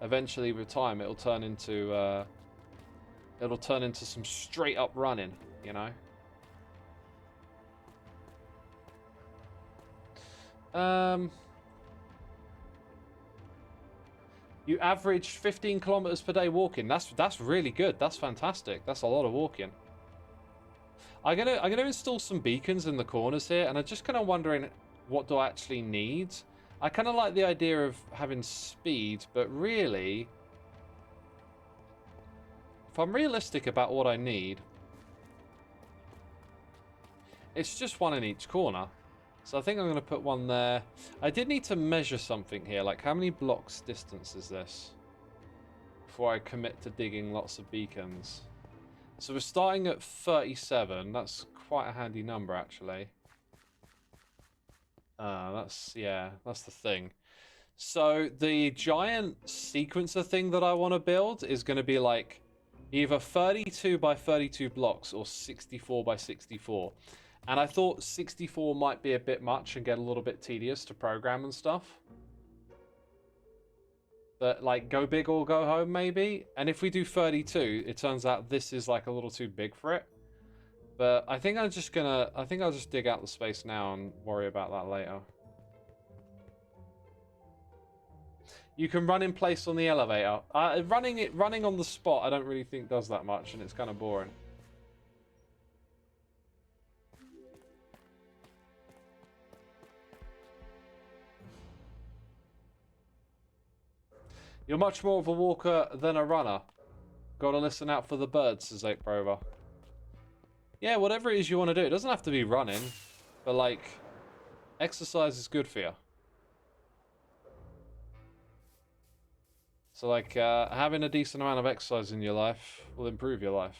A: eventually with time it'll turn into some straight up running. You know. You average 15 kilometers per day walking. That's really good. That's fantastic. That's a lot of walking. I'm gonna install some beacons in the corners here, and I'm just kind of wondering what do I actually need. I kind of like the idea of having speed, but really, if I'm realistic about what I need, it's just one in each corner. So I think I'm going to put one there. I did need to measure something here, like how many blocks distance is this before I commit to digging lots of beacons. So we're starting at 37. That's quite a handy number, actually. That's the thing. So the giant sequencer thing that I want to build is going to be like either 32 by 32 blocks or 64 by 64. And I thought 64 might be a bit much and get a little bit tedious to program and stuff. But, like, go big or go home, maybe? And if we do 32, it turns out this is, like, a little too big for it. But I think I'm just gonna... I think I'll just dig out the space now and worry about that later. You can run in place on the elevator. Running on the spot, I don't really think does that much, and it's kind of boring. You're much more of a walker than a runner. Gotta listen out for the birds, says 8Prover. Yeah, whatever it is you want to do. It doesn't have to be running, but like, exercise is good for you. So like, having a decent amount of exercise in your life will improve your life.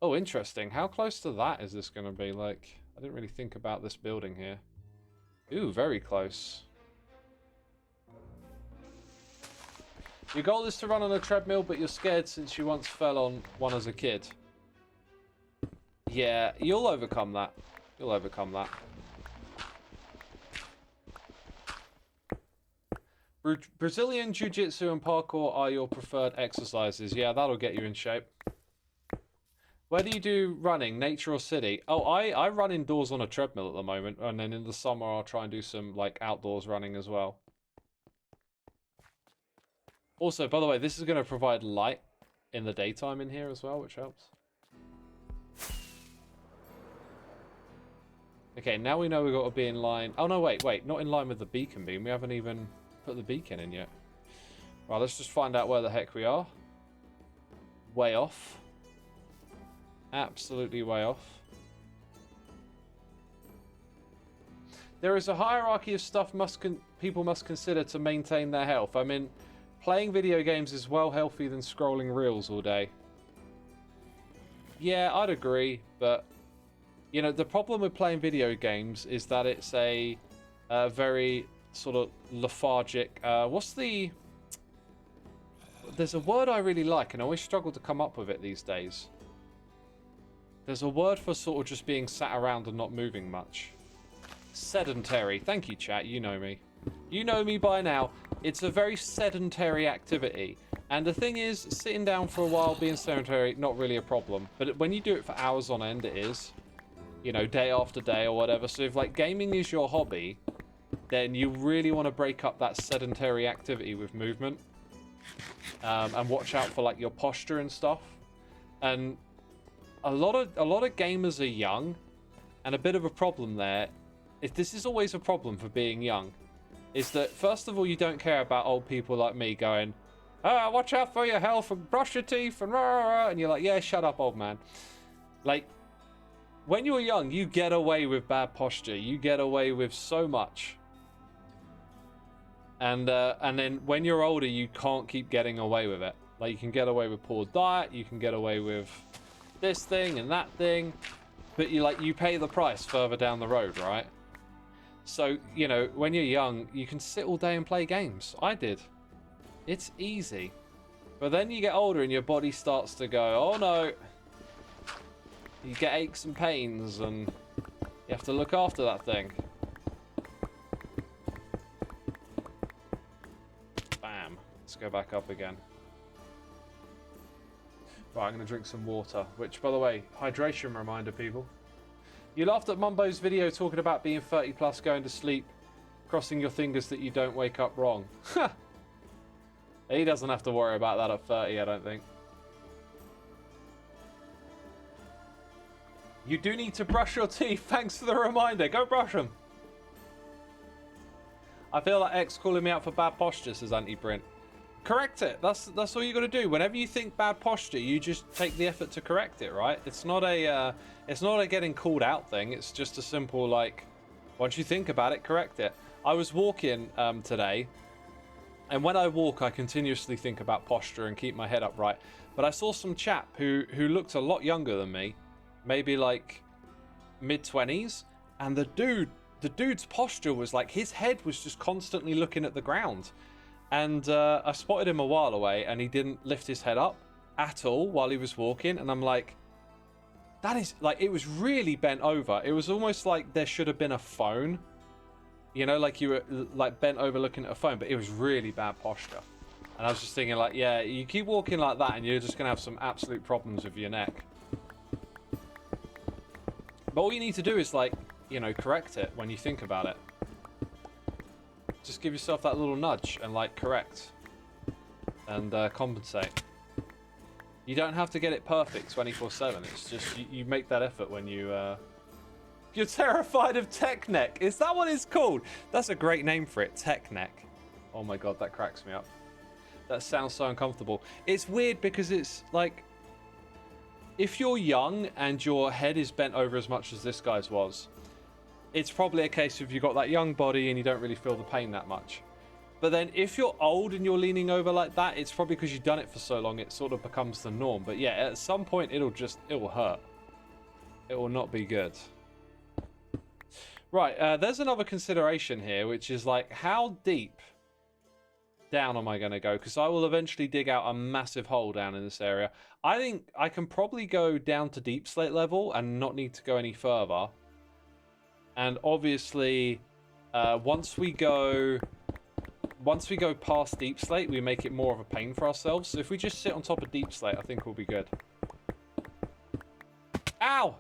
A: Oh, interesting. How close to that is this going to be? Like, I didn't really think about this building here. Ooh, very close. Your goal is to run on a treadmill, but you're scared since you once fell on one as a kid. Yeah, you'll overcome that. You'll overcome that. Brazilian Jiu-Jitsu and parkour are your preferred exercises. Yeah, that'll get you in shape. Where do you do running, nature or city? Oh, I run indoors on a treadmill at the moment, and then in the summer I'll try and do some like outdoors running as well. Also, by the way, this is going to provide light in the daytime in here as well, which helps. Okay, now we know we've got to be in line. Oh, no, wait, not in line with the beacon beam. We haven't even put the beacon in yet. Right, let's just find out where the heck we are. Way off. Absolutely way off. There is a hierarchy of stuff people must consider to maintain their health. I mean, playing video games is well healthier than scrolling reels all day. Yeah, I'd agree, but... You know, the problem with playing video games is that it's a very sort of lethargic... There's a word I really like, and I always struggle to come up with it these days. There's a word for sort of just being sat around and not moving much. Sedentary. Thank you, chat. You know me. You know me by now. It's a very sedentary activity. And the thing is, sitting down for a while, being sedentary, not really a problem. But when you do it for hours on end, it is. You know, day after day or whatever. So if, like, gaming is your hobby, then you really want to break up that sedentary activity with movement. And watch out for, like, your posture and stuff. And a lot of gamers are young. And a bit of a problem there, if this is always a problem for being young, is that, first of all, you don't care about old people like me going, "Ah, watch out for your health and brush your teeth," and rah, rah, rah. And you're like, yeah, shut up, old man. Like, when you're young, you get away with bad posture. You get away with so much. And then when you're older, you can't keep getting away with it. Like, you can get away with poor diet. You can get away with this thing and that thing. But you pay the price further down the road, right? So, you know, when you're young, you can sit all day and play games. I did. It's easy. But then you get older and your body starts to go, oh no. You get aches and pains, and you have to look after that thing. Bam. Let's go back up again. Right, I'm going to drink some water. Which, by the way, hydration reminder, people. You laughed at Mumbo's video talking about being 30 plus, going to sleep, crossing your fingers that you don't wake up wrong. He doesn't have to worry about that at 30, I don't think. You do need to brush your teeth. Thanks for the reminder. Go brush them. I feel like X calling me out for bad posture, says Anti-Brint. Correct it. That's all you got to do. Whenever you think bad posture, you just take the effort to correct it, right? It's not a getting called out thing. It's just a simple, like, once you think about it, correct it. I was walking today, and when I walk, I continuously think about posture and keep my head upright. But I saw some chap who looked a lot younger than me. Maybe like mid-20s, and the dude's posture was like, his head was just constantly looking at the ground. And I spotted him a while away, and he didn't lift his head up at all while he was walking. And I'm like, That is, like, it was really bent over. It was almost like there should have been a phone. You know, like you were, like, bent over looking at a phone, but it was really bad posture. And I was just thinking, like, yeah, you keep walking like that and you're just going to have some absolute problems with your neck. But all you need to do is, like, you know, correct it when you think about it. Just give yourself that little nudge and, like, correct. And compensate. You don't have to get it perfect 24/7. It's just, you make that effort when you... You're terrified of tech neck. Is that what it's called? That's a great name for it, tech neck. Oh my god, that cracks me up. That sounds so uncomfortable. It's weird because it's like, if you're young and your head is bent over as much as this guy's was, it's probably a case of you've got that young body and you don't really feel the pain that much. But then if you're old and you're leaning over like that, it's probably because you've done it for so long, it sort of becomes the norm. But yeah, at some point it will hurt. It will not be good. Right, there's another consideration here, which is like, how deep down am I going to go? Because I will eventually dig out a massive hole down in this area. I think I can probably go down to deep slate level and not need to go any further. And obviously, once we go past deep slate, we make it more of a pain for ourselves. So if we just sit on top of deep slate, I think we'll be good. Ow!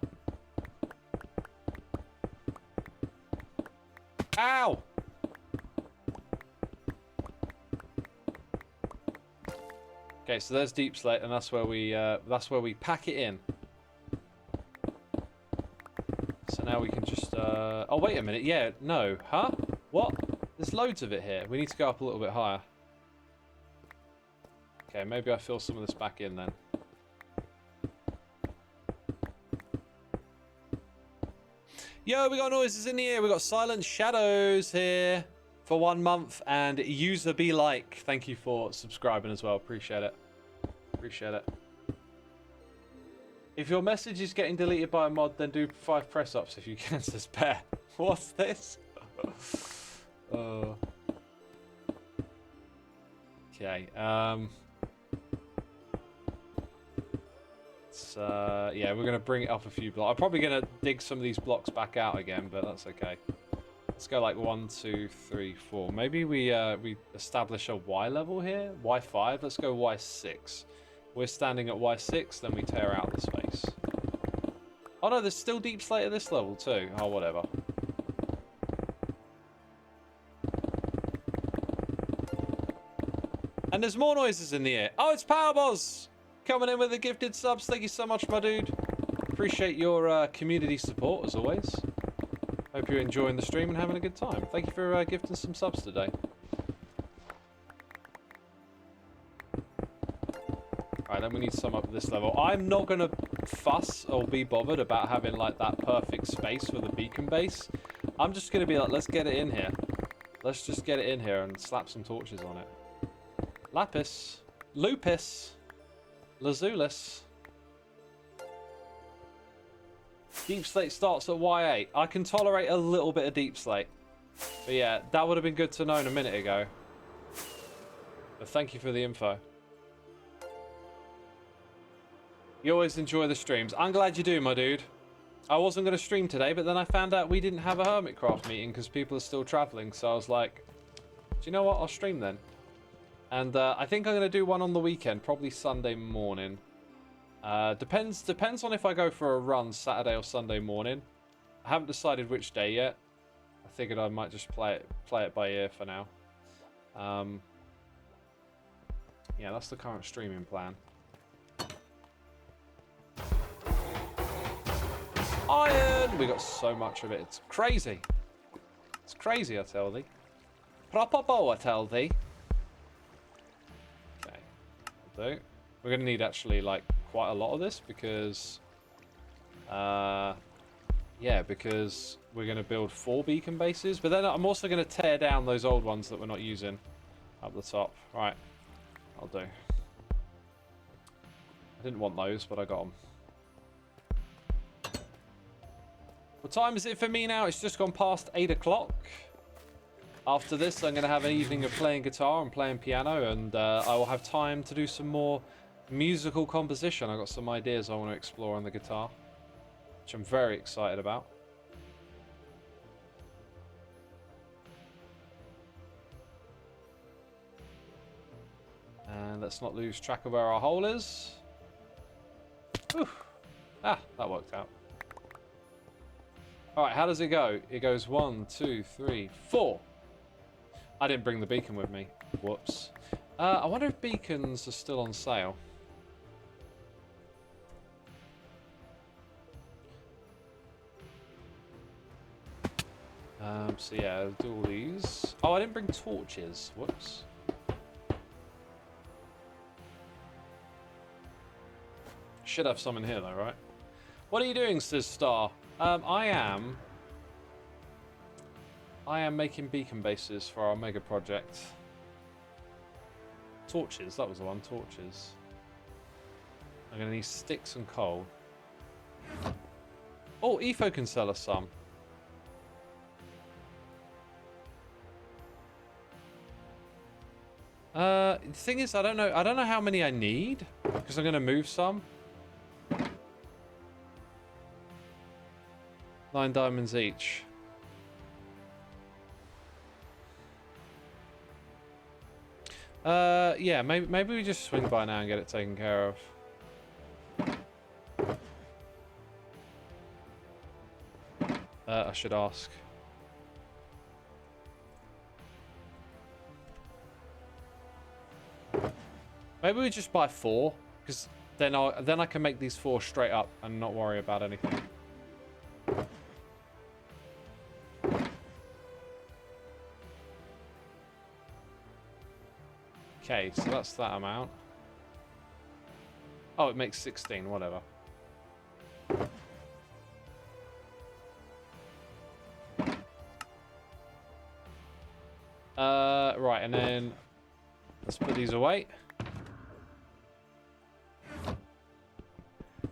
A: Ow! Okay, so there's deep slate, and that's where we pack it in. So now we can just oh wait a minute, yeah, no, huh? What? There's loads of it here. We need to go up a little bit higher. Okay, maybe I fill some of this back in then. Yo, we got noises in the air. We got Silent Shadows here for 1 month, and User Be Like. Thank you for subscribing as well. Appreciate it. Appreciate it. If your message is getting deleted by a mod, then do 5 press-ups if you can, says Bear. What's this? Okay. Yeah, we're gonna bring it up a few blocks. I'm probably gonna dig some of these blocks back out again, but that's okay. Let's go like 1, 2, 3, 4. Maybe we establish a Y level here. Y5. Let's go Y6. We're standing at Y6, then we tear out the space. Oh no, there's still deep slate at this level too. Oh, whatever. And there's more noises in the air. Oh, it's Powerboss! Coming in with the gifted subs. Thank you so much, my dude. Appreciate your community support, as always. Hope you're enjoying the stream and having a good time. Thank you for gifting some subs today. Alright, then we need some up at this level. I'm not going to fuss or be bothered about having, like, that perfect space for the beacon base. I'm just going to be like, let's get it in here. Let's just get it in here and slap some torches on it. Lapis. Lupus. Lazulus. Deep slate starts at Y8. I can tolerate a little bit of deep slate. But yeah, that would have been good to know a minute ago. But thank you for the info. You always enjoy the streams. I'm glad you do, my dude. I wasn't going to stream today, but then I found out we didn't have a Hermitcraft meeting because people are still traveling. So I was like, do you know what? I'll stream then. And I think I'm going to do one on the weekend, probably Sunday morning. Depends on if I go for a run Saturday or Sunday morning. I haven't decided which day yet. I figured I might just play it by ear for now. Yeah, that's the current streaming plan. Iron! We got so much of it. It's crazy. It's crazy, I tell thee. Propopo, I tell thee. Okay, I'll do. We're going to need actually, like, quite a lot of this because... yeah, because we're going to build 4 beacon bases. But then I'm also going to tear down those old ones that we're not using up the top. Right, I'll do. I didn't want those, but I got them. What time is it for me now? It's just gone past 8 o'clock. After this, I'm going to have an evening of playing guitar and playing piano, and I will have time to do some more musical composition. I've got some ideas I want to explore on the guitar. which I'm very excited about. And let's not lose track of where our hole is. Whew. Ah, that worked out. Alright, how does it go? It goes 1, 2, 3, 4. I didn't bring the beacon with me. Whoops. I wonder if beacons are still on sale. So yeah, I'll do all these. Oh, I didn't bring torches. Whoops. Should have some in here though, right? What are you doing, says Star? I am making beacon bases for our mega project. Torches, that was the one, torches. I'm gonna need sticks and coal. Oh, Etho can sell us some. The thing is, I don't know how many I need, because I'm gonna move some. 9 diamonds each. Yeah, maybe we just swing by now and get it taken care of. I should ask. Maybe we just buy 4, because then I can make these 4 straight up and not worry about anything. Okay, so that's that amount. Oh, it makes 16, whatever. Right, and then let's put these away.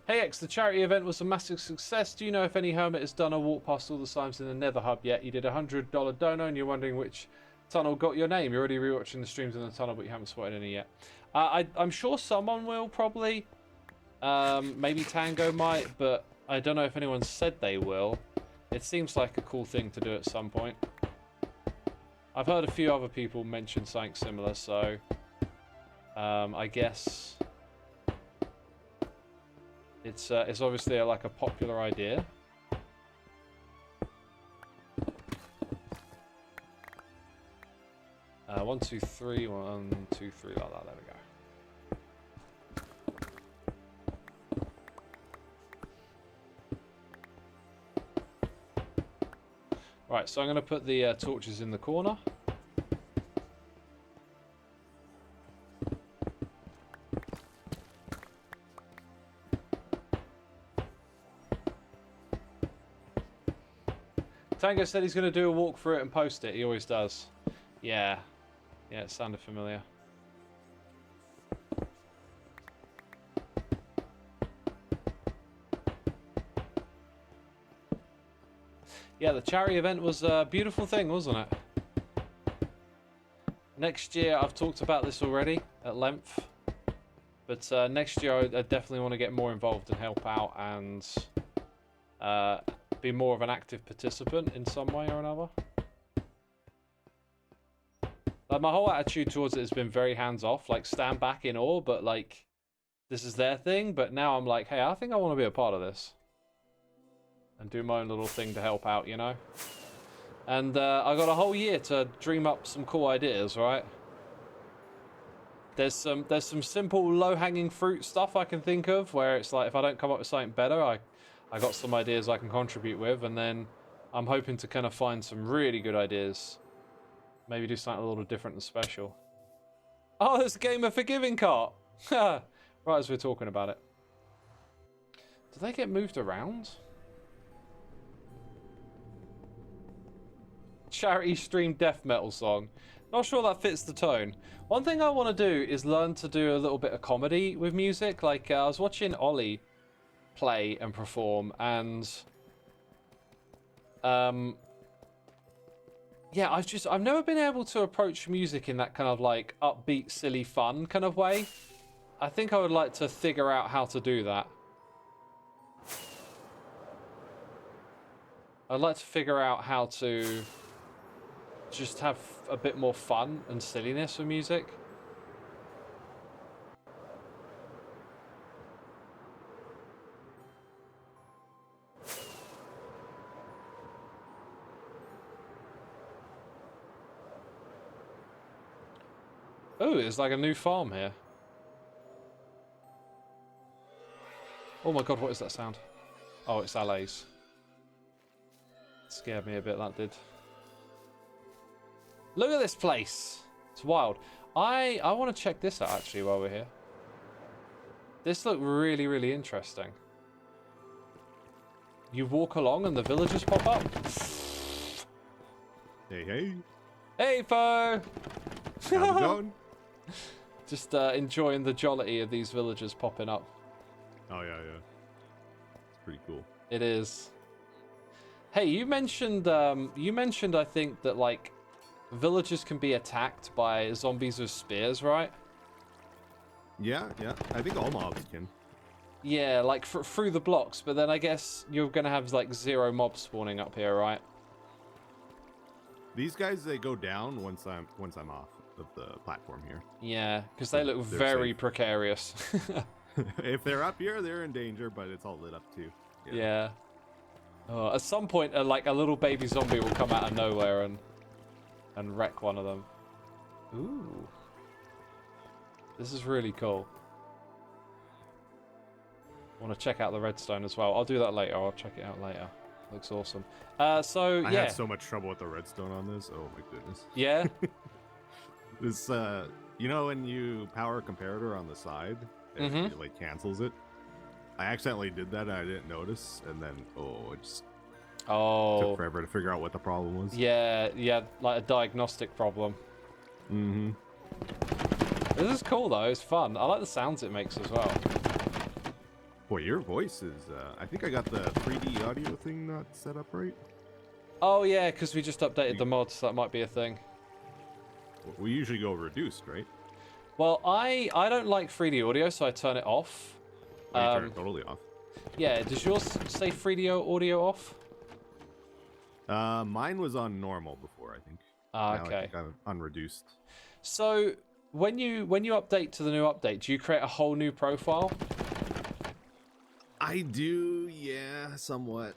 A: Hey X, the charity event was a massive success. Do you know if any hermit has done a walk past all the signs in the Nether Hub yet? You did a $100 dono and you're wondering which tunnel got your name. You're already rewatching the streams in the tunnel, but you haven't spotted any yet. I'm sure someone will probably. Maybe Tango might, but I don't know if anyone said they will. It seems like a cool thing to do at some point. I've heard a few other people mention something similar, so I guess it's obviously like a popular idea. One, two, three, 1, 2, 3, like that. There we go. Right, so I'm going to put the torches in the corner. Tango said he's going to do a walk through it and post it. He always does. Yeah. Yeah, it sounded familiar. Yeah, the charity event was a beautiful thing, wasn't it? Next year, I've talked about this already at length. But next year, I definitely want to get more involved and help out and be more of an active participant in some way or another. Like, my whole attitude towards it has been very hands-off, like, stand back in awe, but, like, this is their thing, but now I'm like, hey, I think I want to be a part of this. And do my own little thing to help out, you know? And I got a whole year to dream up some cool ideas, right? There's some simple, low-hanging fruit stuff I can think of, where it's like, if I don't come up with something better, I got some ideas I can contribute with, and then I'm hoping to kind of find some really good ideas. Maybe do something a little different and special. Oh, there's a Gamer Forgiving cart! Right as we're talking about it. Do they get moved around? Charity stream death metal song. Not sure that fits the tone. One thing I want to do is learn to do a little bit of comedy with music. Like, I was watching Ollie play and perform, and yeah, I've never been able to approach music in that kind of like upbeat, silly, fun kind of way. I think I would like to figure out how to do that. I'd like to figure out how to just have a bit more fun and silliness with music. Oh, it's like a new farm here. Oh my god, what is that sound? Oh, it's allays. Scared me a bit, that did. Look at this place. It's wild. I want to check this out, actually, while we're here. This looked really, really interesting. You walk along and the villagers pop up.
D: Hey, hey.
A: Hey, Fo!
D: How's it going?
A: Just enjoying the jollity of these villagers popping up.
D: Oh, yeah, yeah. It's pretty cool.
A: It is. Hey, you mentioned, I think, that, like, villagers can be attacked by zombies with spears, right?
D: Yeah, yeah. I think all mobs can.
A: Yeah, like, through the blocks, but then I guess you're gonna have, like, 0 mobs spawning up here, right?
D: These guys, they go down once I'm off of the platform here.
A: Yeah, because they look
D: They're
A: very
D: safe.
A: precarious.
D: If they're up here, they're in danger, but it's all lit up too.
A: Yeah. At some point, like, a little baby zombie will come out of nowhere and wreck one of them. Ooh. This is really cool. I want to check out the redstone as well. I'll do that later. I'll check it out later. Looks awesome. So,
D: I
A: yeah.
D: had so much trouble with the redstone on this. Oh my goodness.
A: Yeah?
D: This, you know, when you power a comparator on the side, it like cancels it. I accidentally did that and I didn't notice, and then it just took forever to figure out what the problem was.
A: Yeah, like a diagnostic problem.
D: Mm-hmm.
A: This is cool though. It's fun. I like the sounds it makes as well.
D: Boy, your voice is. I think I got the 3D audio thing not set up right.
A: Oh yeah, because we just updated the mods. So that might be a thing.
D: We usually go reduced, right?
A: Well, I don't like 3D audio, so I turn it off.
D: Or you turn it totally off.
A: Yeah, does yours say 3D audio off?
D: Mine was on normal before, I think.
A: Ah,
D: Now
A: okay.
D: I think I'm on reduced.
A: So when you update to the new update, do you create a whole new profile?
D: I do, yeah, somewhat.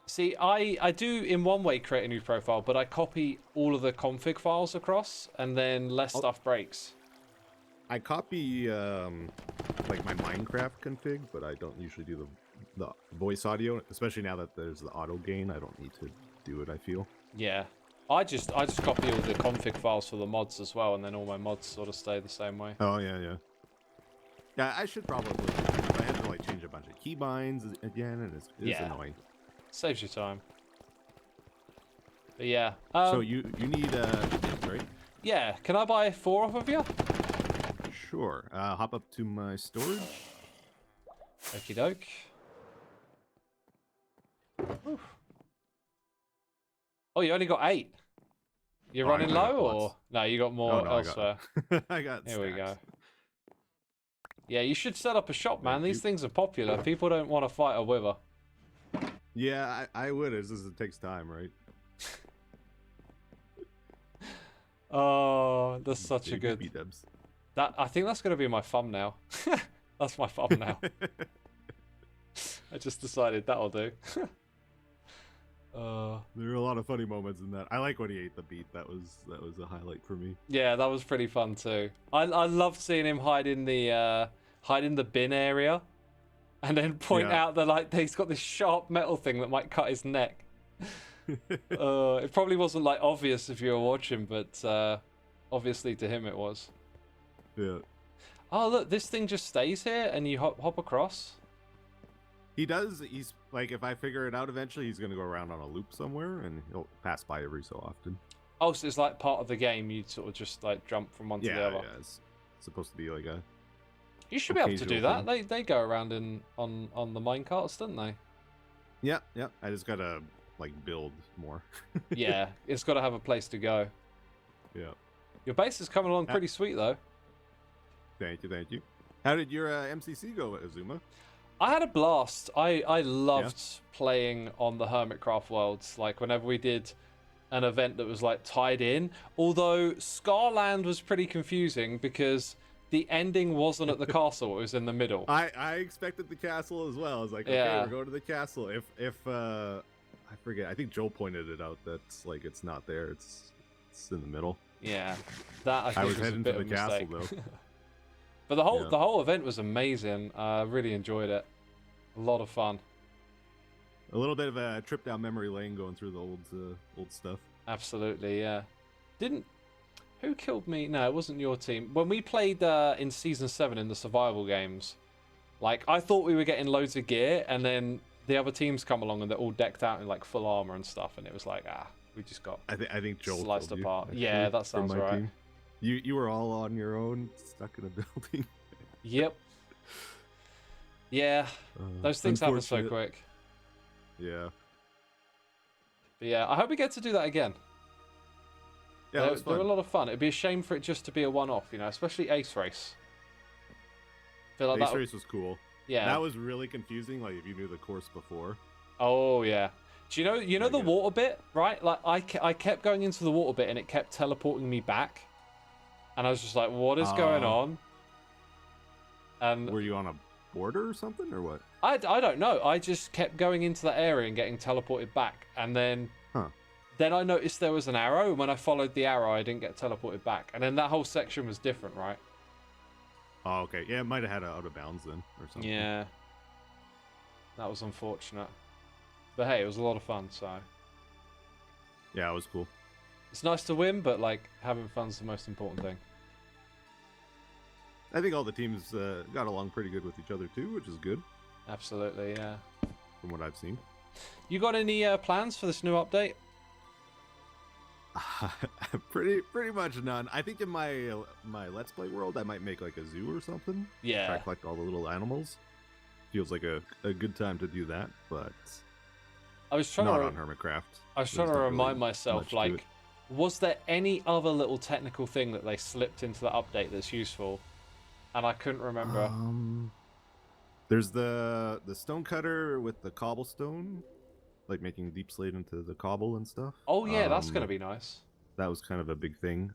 A: See, I do in one way create a new profile, but I copy all of the config files across, and then less stuff breaks.
D: I copy like my Minecraft config, but I don't usually do the voice audio, especially now that there's the auto gain. I don't need to do it, I feel.
A: Yeah. I just copy all the config files for the mods as well, and then all my mods sort of stay the same way.
D: Oh, yeah, yeah. Yeah, I should probably. I had to like change a bunch of keybinds again, and it's annoying.
A: Saves you time. But yeah.
D: So you need right?
A: Yeah. Can I buy 4 off of you?
D: Sure. Hop up to my storage.
A: Okie doke. Oof. Oh, you only got 8. You're
D: Oh, I
A: running
D: got
A: low,
D: lots.
A: or no? You got more
D: No,
A: elsewhere.
D: I got.
A: Here we go.
D: stacks.
A: Yeah, you should set up a shop, man.
D: Thank
A: These
D: you.
A: things are popular. People don't want to fight a wither.
D: Yeah, I would. It's just it takes time, right?
A: Oh, that's such a
D: Baby
A: good.
D: Bdubs.
A: I think that's gonna be my thumbnail. That's my thumbnail. I just decided that'll do.
D: There are a lot of funny moments in that. I like when he ate the beet. That was a highlight for me.
A: Yeah, that was pretty fun too. I loved seeing him hide in the bin area, and then point
D: Yeah.
A: out that like he's got this sharp metal thing that might cut his neck. It probably wasn't like obvious if you were watching, but obviously to him it was.
D: Yeah.
A: Oh look, this thing just stays here, and you hop across.
D: He does. He's like, if I figure it out eventually, he's gonna go around on a loop somewhere, and he'll pass by every so often.
A: Oh, so it's like part of the game. You sort of just like jump from one to the
D: Yeah,
A: other.
D: yeah. It's supposed to be like a.
A: You should be able to do
D: occasional
A: that. They go around on the minecarts, don't they?
D: Yeah, yeah. I just gotta like build more.
A: Yeah, it's got to have a place to go.
D: Yeah.
A: Your base is coming along pretty sweet though.
D: Thank you, thank you. How did your MCC go, Xisuma?
A: I had a blast. I loved playing on the Hermitcraft worlds. Like whenever we did an event that was like tied in. Although Scarland was pretty confusing because the ending wasn't at the castle; it was in the middle.
D: I expected the castle as well. I was like, okay, we're going to the castle. If I forget, I think Joel pointed it out. That's like it's not there. It's in the middle.
A: Yeah, that I think
D: was
A: was
D: heading
A: a bit
D: to
A: of
D: the
A: a
D: castle
A: mistake.
D: though.
A: But the whole event was amazing. I really enjoyed it. A lot of fun.
D: A little bit of a trip down memory lane going through the old stuff.
A: Absolutely, yeah. Who killed me? No, it wasn't your team. When we played in Season 7 in the survival games, like, I thought we were getting loads of gear, and then the other teams come along and they're all decked out in, like, full armor and stuff, and it was like, we just got
D: I think Joel
A: sliced
D: killed
A: apart.
D: You, actually,
A: Yeah, that sounds right.
D: Team. You were all on your own, stuck in a building.
A: Yep. Yeah, those things happen so quick.
D: Yeah.
A: But yeah, I hope we get to do that again.
D: Yeah,
A: they're a lot of fun. It'd be a shame for it just to be a one-off, you know, especially Ace Race. Feel like
D: Ace Race was cool.
A: Yeah.
D: That was really confusing, like if you knew the course before.
A: Oh yeah. Do you know the water bit, right? Like I kept going into the water bit and it kept teleporting me back, and I was just like, what is going on? And
D: were you on a border or something, or what?
A: I don't know. I just kept going into that area and getting teleported back, and then I noticed there was an arrow, and when I followed the arrow, I didn't get teleported back, and then that whole section was different, right?
D: Oh, okay. Yeah, it might have had an out of bounds then, or something.
A: Yeah. That was unfortunate. But hey, it was a lot of fun, so...
D: Yeah, it was cool.
A: It's nice to win, but, like, having fun's the most important thing.
D: I think all the teams got along pretty good with each other, too, which is good.
A: Absolutely, yeah.
D: From what I've seen.
A: You got any plans for this new update?
D: Pretty much none. I think in my Let's Play world, I might make, like, a zoo or something.
A: Yeah.
D: Try to collect all the little animals. Feels like a good time to do that, but...
A: I was trying
D: not on Hermitcraft.
A: I was trying to remind myself, like, was there any other little technical thing that they slipped into the update that's useful? And I couldn't remember.
D: There's the stonecutter with the cobblestone, like making deep slate into the cobble and stuff.
A: Oh yeah, that's gonna be nice.
D: That was kind of a big thing.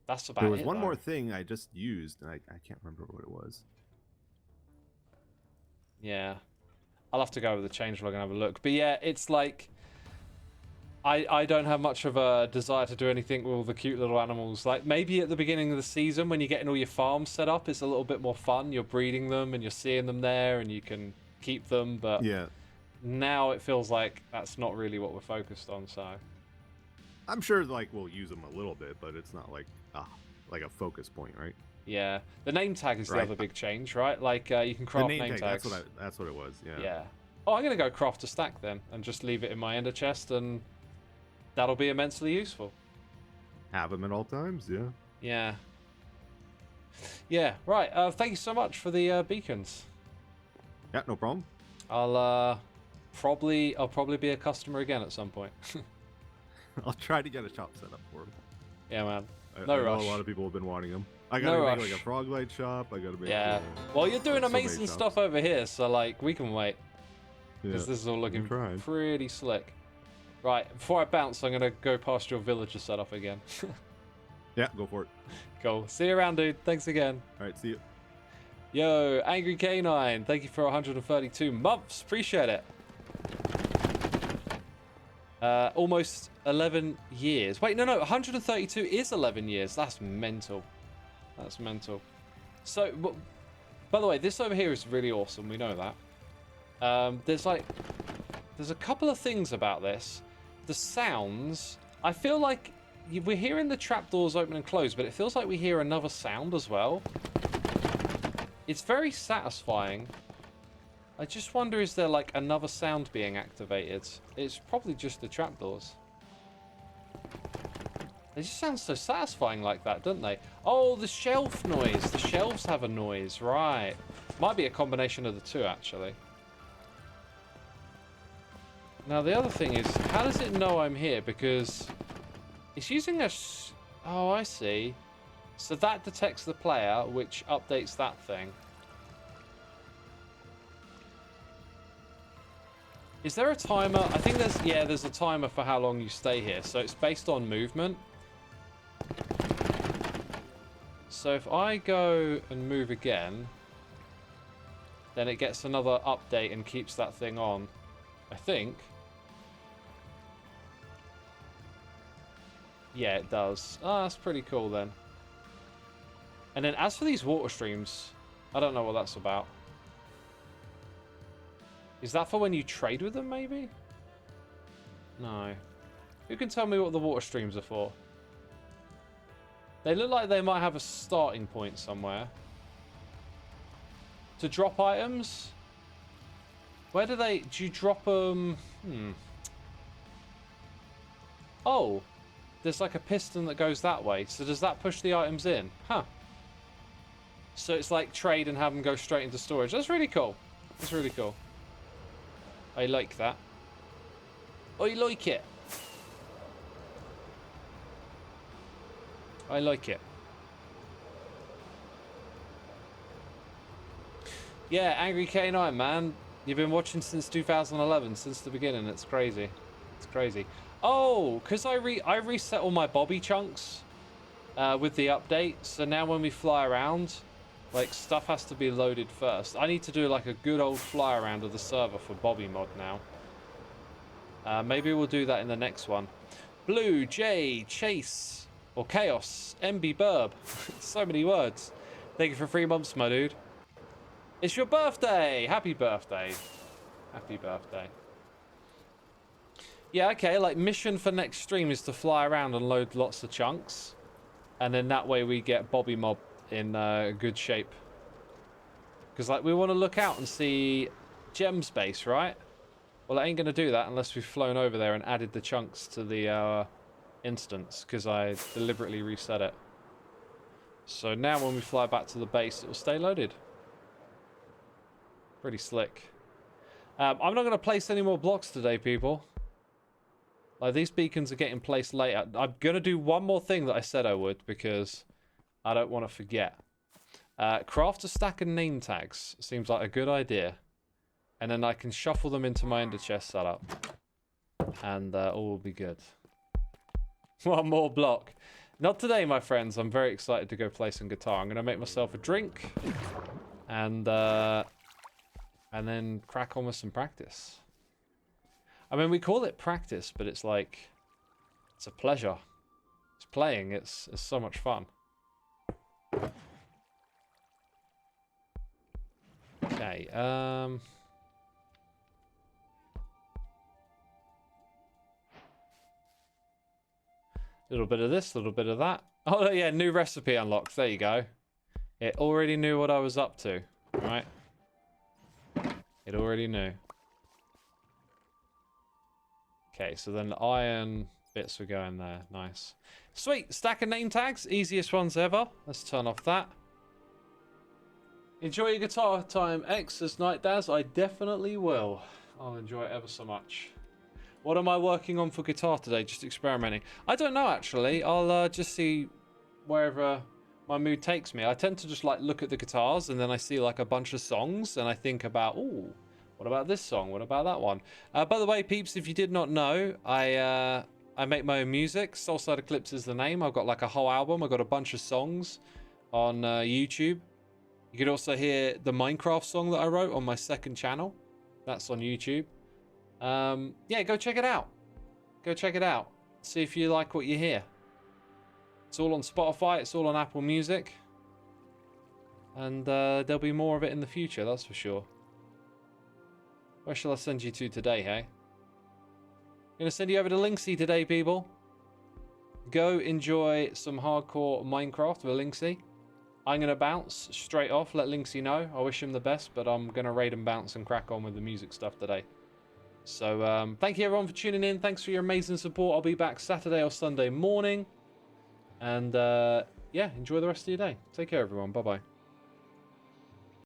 A: That's about it.
D: There was one more thing I just used, and I can't remember what it was.
A: Yeah. I'll have to go over the changelog and have a look. But yeah, it's like... I don't have much of a desire to do anything with all the cute little animals. Like, maybe at the beginning of the season, when you're getting all your farms set up, it's a little bit more fun. You're breeding them, and you're seeing them there, and you can keep them. But
D: yeah,
A: now it feels like that's not really what we're focused on, so...
D: I'm sure, like, we'll use them a little bit, but it's not like a focus point, right?
A: Yeah, the name tag is the other big change, right? Like you can craft
D: the name
A: tags.
D: That's what it was. Yeah.
A: Yeah. Oh, I'm gonna go craft a stack then, and just leave it in my ender chest, and that'll be immensely useful.
D: Have them at all times. Yeah.
A: Yeah. Yeah. Right. Thank you so much for the beacons.
D: Yeah. No problem.
A: I'll probably be a customer again at some point.
D: I'll try to get a shop set up for them.
A: Yeah, man.
D: I
A: No
D: know
A: rush.
D: a lot of people have been wanting them. I gotta make like a frog light shop. I gotta make.
A: Yeah. Well, you're doing
D: so many
A: amazing
D: shops.
A: stuff over here, so like we can wait because
D: Yeah.
A: this is all looking
D: trying.
A: pretty slick. Right. Before I bounce, I'm gonna go past your villager setup again.
D: Yeah, go for it.
A: Cool. See you around, dude. Thanks again.
D: All right, see you.
A: Yo, Angry Canine, thank you for 132 months. Appreciate it. Almost 11 years. Wait, no, 132 is 11 years. That's mental. That's mental. So, by the way, this over here is really awesome. We know that. There's a couple of things about this. The sounds, I feel like we're hearing the trapdoors open and close, but it feels like we hear another sound as well. It's very satisfying. I just wonder, is there like another sound being activated? It's probably just the trapdoors. They just sound so satisfying like that, don't they? Oh, the shelf noise. The shelves have a noise, right. Might be a combination of the two, actually. Now, the other thing is, how does it know I'm here? Because it's using a... Oh, I see. So that detects the player, which updates that thing. Is there a timer? I think there's, yeah, there's a timer for how long you stay here. So it's based on movement. So if I go and move again, then it gets another update and keeps that thing on, I think. Yeah, it does. Oh, that's pretty cool then. And then as for these water streams, I don't know what that's about. Is that for when you trade with them, maybe? No. Who can tell me what the water streams are for? They look like they might have a starting point somewhere. To drop items? Where do you drop them? Oh, there's like a piston that goes that way. So does that push the items in? Huh. So it's like trade and have them go straight into storage. That's really cool. That's really cool. I like that. I like it. I like it. Yeah, Angry K9, man. You've been watching since 2011, since the beginning. It's crazy. It's crazy. Oh, because I reset all my Bobby chunks with the update. So now when we fly around, like, stuff has to be loaded first. I need to do, like, a good old fly around of the server for Bobby mod now. Maybe we'll do that in the next one. Blue, J, Chase, or Chaos, MB Burb. So many words. Thank you for 3 months, my dude. It's your birthday! Happy birthday. Happy birthday. Yeah, okay, like, mission for next stream is to fly around and load lots of chunks. And then that way we get Bobby Mob in good shape. Because, like, we want to look out and see gem space, right? Well, I ain't going to do that unless we've flown over there and added the chunks to the instance, because I deliberately reset it. So now when we fly back to the base, it will stay loaded. Pretty slick. I'm not going to place any more blocks today, people. Like, these beacons are getting placed later. I'm going to do one more thing that I said I would, because I don't want to forget. Craft a stack of name tags. Seems like a good idea. And then I can shuffle them into my ender chest setup. And all will be good. One more block. Not today, my friends. I'm very excited to go play some guitar. I'm going to make myself a drink. And then crack on with some practice. I mean, we call it practice, but it's like, it's a pleasure. It's playing. It's so much fun. Okay, little bit of this, little bit of that. Oh, yeah, new recipe unlocked. There you go. It already knew what I was up to, right? It already knew. Okay, so then the iron bits were going there. Nice. Sweet. Stack of name tags. Easiest ones ever. Let's turn off that. Enjoy your guitar time, X, as Night Daz. I definitely will. I'll enjoy it ever so much. What am I working on for guitar today? Just experimenting. I don't know, actually. I'll just see wherever my mood takes me. I tend to just, like, look at the guitars, and then I see, like, a bunch of songs, and I think about, ooh, what about this song? What about that one? By the way, peeps, if you did not know, I make my own music. Soulside Eclipse is the name. I've got, like, a whole album. I've got a bunch of songs on YouTube. You can also hear the Minecraft song that I wrote on my second channel. That's on YouTube. Yeah, go check it out. Go check it out. See if you like what you hear. It's all on Spotify. It's all on Apple Music. And there'll be more of it in the future, that's for sure. Where shall I send you to today, hey? I'm going to send you over to Linksy today, people. Go enjoy some hardcore Minecraft with Linksy. I'm going to bounce straight off, let Linksy know. I wish him the best, but I'm going to raid and bounce and crack on with the music stuff today. So, thank you everyone for tuning in. Thanks for your amazing support. I'll be back Saturday or Sunday morning. And, yeah, enjoy the rest of your day. Take care, everyone. Bye-bye.